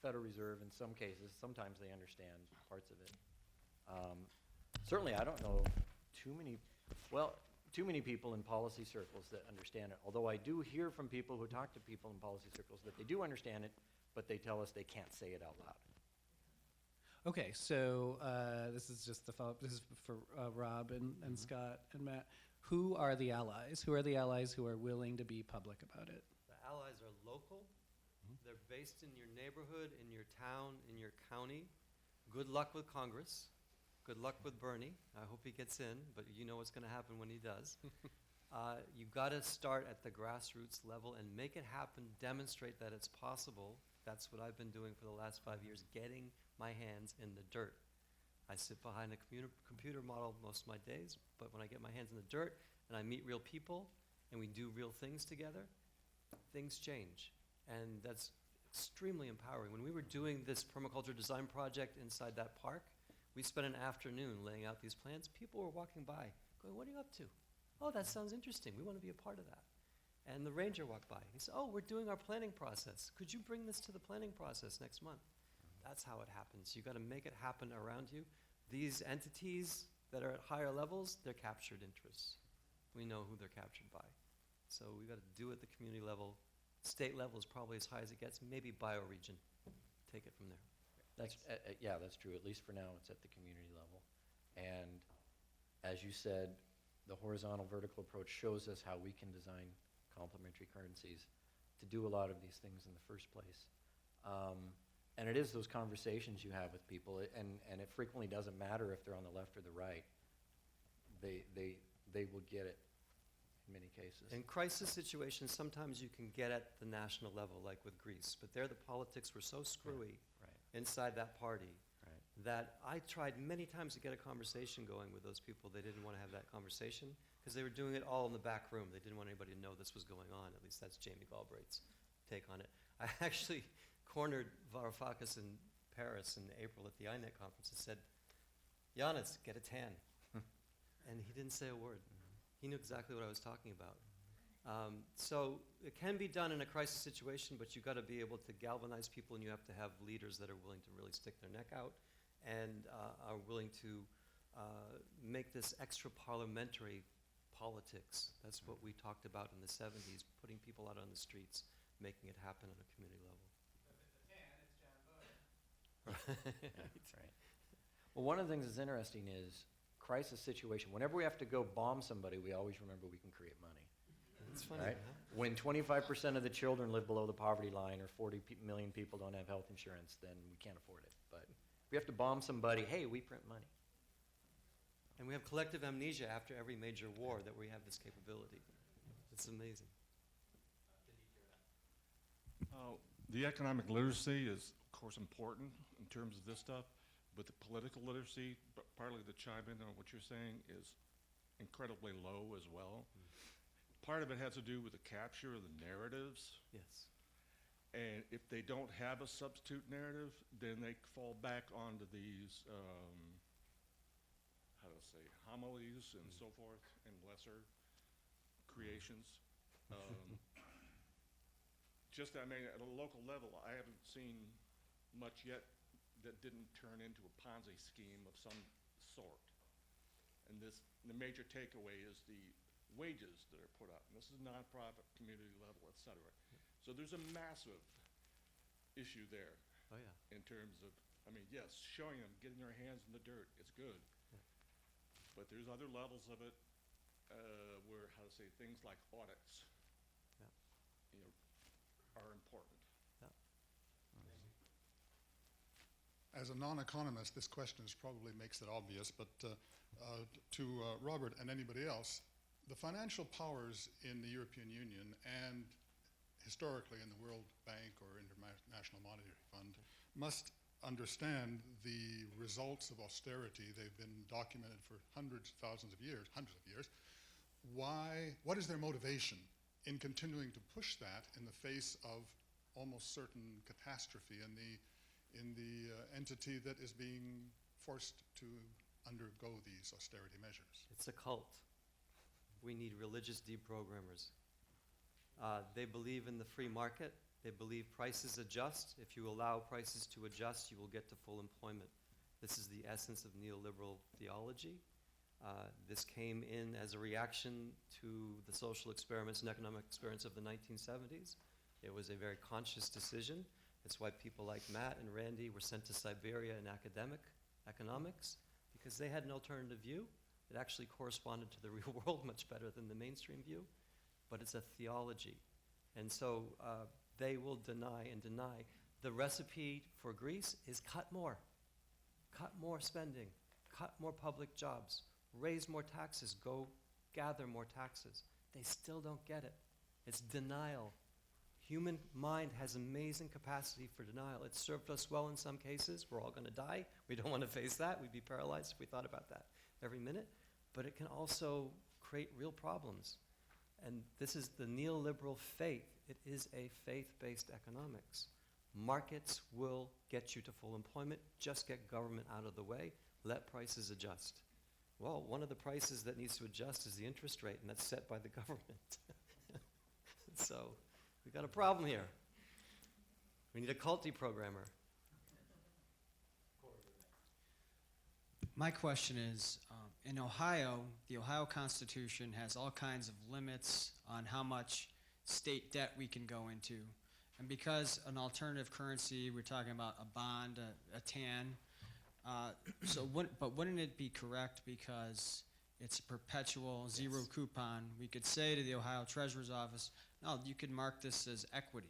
Federal Reserve in some cases, sometimes they understand parts of it. Certainly, I don't know too many people in policy circles that understand it, although I do hear from people who talk to people in policy circles that they do understand it, but they tell us they can't say it out loud. Okay, so this is just the follow-up. This is for Rob and Scott and Matt. Who are the allies? Who are the allies who are willing to be public about it? The allies are local. They're based in your neighborhood, in your town, in your county. Good luck with Congress. Good luck with Bernie. I hope he gets in, but you know what's going to happen when he does. You've got to start at the grassroots level and make it happen, demonstrate that it's possible. That's what I've been doing for the last 5 years, getting my hands in the dirt. I sit behind a computer model most of my days, but when I get my hands in the dirt and I meet real people and we do real things together, things change. And that's extremely empowering. When we were doing this permaculture design project inside that park, we spent an afternoon laying out these plans. People were walking by going, "What are you up to?" "Oh, that sounds interesting. We want to be a part of that." And the ranger walked by. He said, "Oh, we're doing our planning process. Could you bring this to the planning process next month?" That's how it happens. You've got to make it happen around you. These entities that are at higher levels, they're captured interests. We know who they're captured by. So we've got to do it at the community level. State level is probably as high as it gets, maybe bioregion. Take it from there. That's, yeah, that's true. At least for now, it's at the community level. And as you said, the horizontal vertical approach shows us how we can design complementary currencies to do a lot of these things in the first place. And it is those conversations you have with people, and it frequently doesn't matter if they're on the left or the right. They will get it in many cases. In crisis situations, sometimes you can get at the national level, like with Greece, but there the politics were so screwy. Right. inside that party Right. that I tried many times to get a conversation going with those people. They didn't want to have that conversation because they were doing it all in the back room. They didn't want anybody to know this was going on. At least that's Jamie Galbraith's take on it. I actually cornered Varoufakis in Paris in April at the INET conference and said, Giannis, get a tan. And he didn't say a word. He knew exactly what I was talking about. So it can be done in a crisis situation, but you've got to be able to galvanize people, and you have to have leaders that are willing to really stick their neck out and are willing to make this extra parliamentary politics. That's what we talked about in the 70s, putting people out on the streets, making it happen on a community level. Right. Well, one of the things that's interesting is crisis situation. Whenever we have to go bomb somebody, we always remember we can create money. It's funny, Right? huh? When 25% of the children live below the poverty line or 40 million people don't have health insurance, then we can't afford it. But if we have to bomb somebody, hey, we print money. And we have collective amnesia after every major war that we have this capability. It's amazing. The economic literacy is, of course, important in terms of this stuff, but the political literacy, partly to chime in on what you're saying, is incredibly low as well. Part of it has to do with the capture of the narratives, Yes. and if they don't have a substitute narrative, then they fall back onto these, how to say, homilies and so forth, and lesser creations. Just, I mean, at a local level, I haven't seen much yet that didn't turn into a Ponzi scheme of some sort. And the major takeaway is the wages that are put up. And this is nonprofit, community level, et cetera. So there's a massive issue there Oh, yeah. in terms of, I mean, yes, showing them, getting their hands in the dirt, it's good. Yeah. But there's other levels of it where, how to say, things like audits, Yeah. you know, are important. As a non-economist, this question probably makes it obvious, but to Robert and anybody else, the financial powers in the European Union and historically in the World Bank or International Monetary Fund must understand the results of austerity. They've been documented for hundreds of years. What is their motivation in continuing to push that in the face of almost certain catastrophe in the entity that is being forced to undergo these austerity measures? It's a cult. We need religious deprogrammers. They believe in the free market. They believe prices adjust. If you allow prices to adjust, you will get to full employment. This is the essence of neoliberal theology. This came in as a reaction to the social experiments and economic experiments of the 1970s. It was a very conscious decision. It's why people like Matt and Randy were sent to Siberia in economics, because they had an alternative view. It actually corresponded to the real world much better than the mainstream view, but it's a theology. And so they will deny and deny. The recipe for Greece is cut more spending, cut more public jobs, raise more taxes, go gather more taxes. They still don't get it. It's denial. Human mind has amazing capacity for denial. It served us well in some cases. We're all going to die. We don't want to face that. We'd be paralyzed if we thought about that every minute. But it can also create real problems. And this is the neoliberal faith. It is a faith-based economics. Markets will get you to full employment. Just get government out of the way. Let prices adjust. Well, one of the prices that needs to adjust is the interest rate, and that's set by the government. So we've got a problem here. We need a cult deprogrammer. My question is, in Ohio, the Ohio Constitution has all kinds of limits on how much state debt we can go into. And because an alternative currency, we're talking about a bond, a TAN, but wouldn't it be correct, because it's a perpetual zero coupon, we could say to the Ohio Treasurer's Office, no, you could mark this as equity.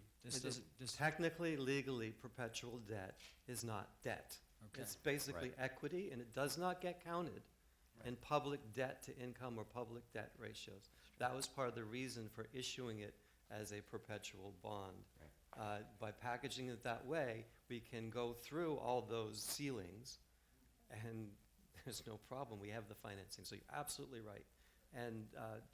Technically, legally, perpetual debt is not debt. Okay. It's basically equity, and it does not get counted in public debt to income or public debt ratios. That was part of the reason for issuing it as a perpetual bond. By packaging it that way, we can go through all those ceilings, and there's no problem. We have the financing. So you're absolutely right. And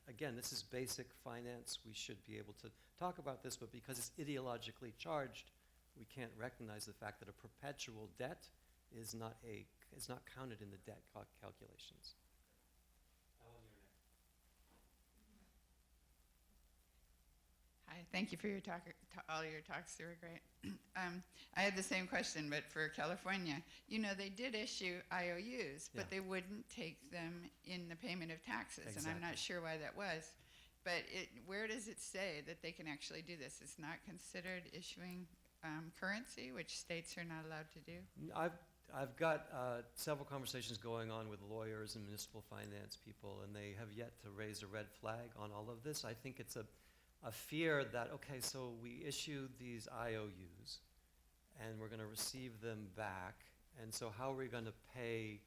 again, this is basic finance. We should be able to talk about this, but because it's ideologically charged, we can't recognize the fact that a perpetual debt is not counted in the debt calculations. Hi, thank you for your talk. All your talks, they were great. I had the same question, but for California. You know, they did issue IOUs, but Yeah. they wouldn't take them in the payment of taxes, and I'm not Exactly. sure why that was. But where does it say that they can actually do this? It's not considered issuing currency, which states are not allowed to do? I've got several conversations going on with lawyers and municipal finance people, and they have yet to raise a red flag on all of this. I think it's a fear that, okay, so we issue these IOUs, and we're going to receive them back, and so how are we going to pay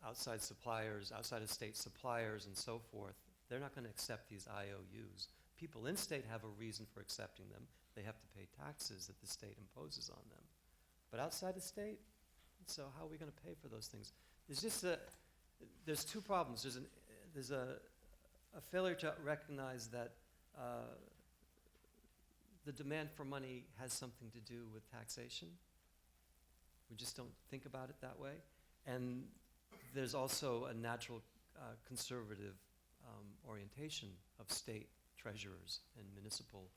outside suppliers, outside of state suppliers, and so forth? They're not going to accept these IOUs. People in state have a reason for accepting them. They have to pay taxes that the state imposes on them. But outside the state, so how are we going to pay for those things? There's two problems. There's a failure to recognize that the demand for money has something to do with taxation. We just don't think about it that way. And there's also a natural conservative orientation of state treasurers and municipalities.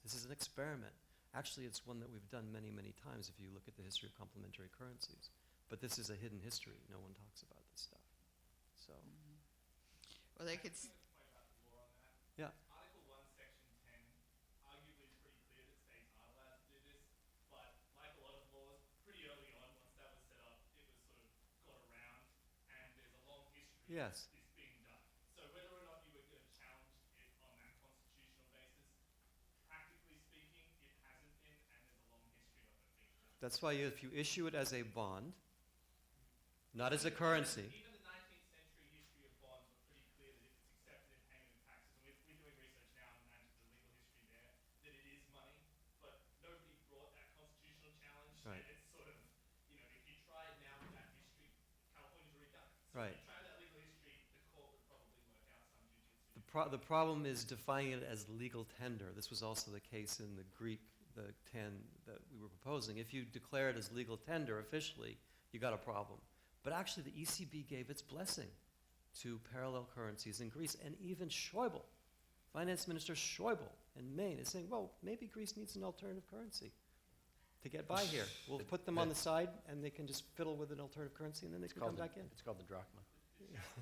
This is an experiment. Actually, it's one that we've done many, many times if you look at the history of complementary currencies. But this is a hidden history. No one talks about this stuff. So, Well, they could. yeah. Article 1, Section 10, arguably is pretty clear that states aren't allowed to do this, but like a lot of laws, pretty early on, once that was set up, it was sort of got around, and there's a long history Yes. of this being done. So whether or not you were going to challenge it on that constitutional basis, practically speaking, it hasn't been, and there's a long history of it being done. That's why if you issue it as a bond, not as a currency, Even the 19th century history of bonds were pretty clear that if it's accepted in payment of taxes, and we're doing research now on the legal history there, that it is money, but nobody brought that constitutional challenge, Right. and it's sort of, you know, if you tried now with that history, California's already done it. So Right. if you try that legal history, the court would probably work out some jujitsu. the problem is defining it as legal tender. This was also the case in the Greek, the 10 that we were proposing. If you declare it as legal tender officially, you got a problem. But actually, the ECB gave its blessing to parallel currencies in Greece, and even Schäuble, Finance Minister Schäuble in Maine, is saying, well, maybe Greece needs an alternative currency to get by here. We'll put them on the side, and they can just fiddle with an alternative currency, and then they can come back in. It's called the drachma. The challenge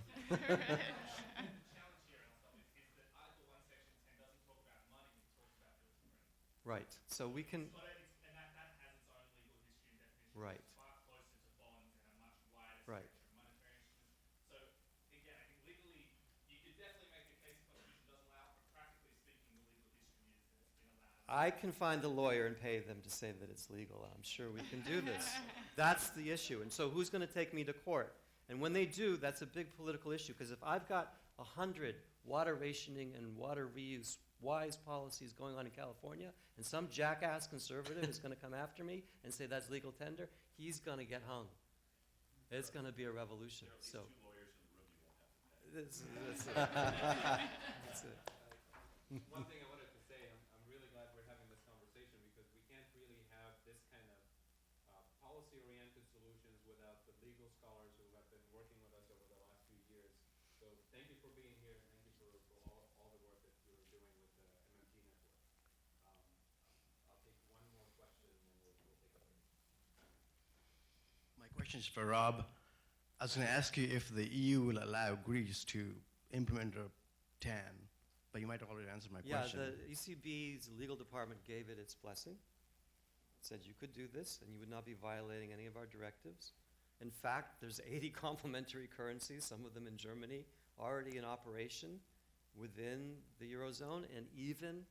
here, and I'll stop, is that Article 1, Section 10 doesn't talk about money, it talks about bills of credit. Right. So we can. And that has its own legal history and definition. Right. It's far closer to bonds and a much wider Right. spectrum of monetary instruments. So again, I think legally, you could definitely make the case the Constitution doesn't allow it, but practically speaking, the legal history is that it's been allowed. I can find a lawyer and pay them to say that it's legal. I'm sure we can do this. That's the issue. And so who's going to take me to court? And when they do, that's a big political issue, because if I've got 100 water rationing and water reuse wise policies going on in California, and some jackass conservative is going to come after me and say that's legal tender, he's going to get hung. It's going to be a revolution. So, that's it. That's it. One thing I wanted to say, I'm really glad we're having this conversation because we can't really have this kind of policy-oriented solutions without the legal scholars who have been working with us over the last few years. So thank you for being here, and thank you for all the work that you're doing with the MMT network. I'll take one more question, and then we'll take a break. My question is for Rob. I was going to ask you if the EU will allow Greece to implement a TAN, but you might already answer my Yeah, question. the ECB's legal department gave it its blessing. Said you could do this and you would not be violating any of our directives. In fact, there's 80 complementary currencies, some of them in Germany, already in operation within the Eurozone, and even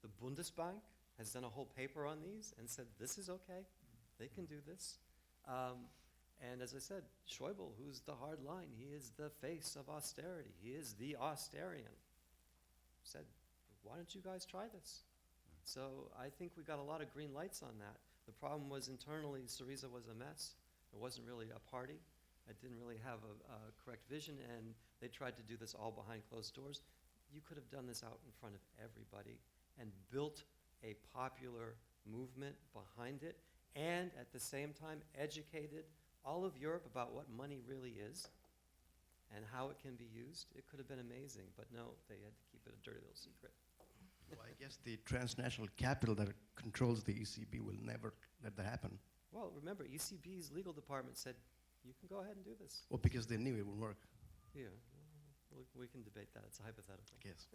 the Bundesbank has done a whole paper on these and said this is okay, they can do this. And as I said, Schäuble, who's the hard line, he is the face of austerity. He is the Austerian. Said, why don't you guys try this? So I think we got a lot of green lights on that. The problem was internally, Syriza was a mess. It wasn't really a party. It didn't really have a correct vision, and they tried to do this all behind closed doors. You could have done this out in front of everybody and built a popular movement behind it, and at the same time educated all of Europe about what money really is and how it can be used. It could have been amazing, but no, they had to keep it a dirty little secret. Well, I guess the transnational capital that controls the ECB will never let that happen. Well, remember, ECB's legal department said, you can go ahead and do this. Well, because they knew it would work, Yeah, we can debate that. It's a hypothetical. I guess.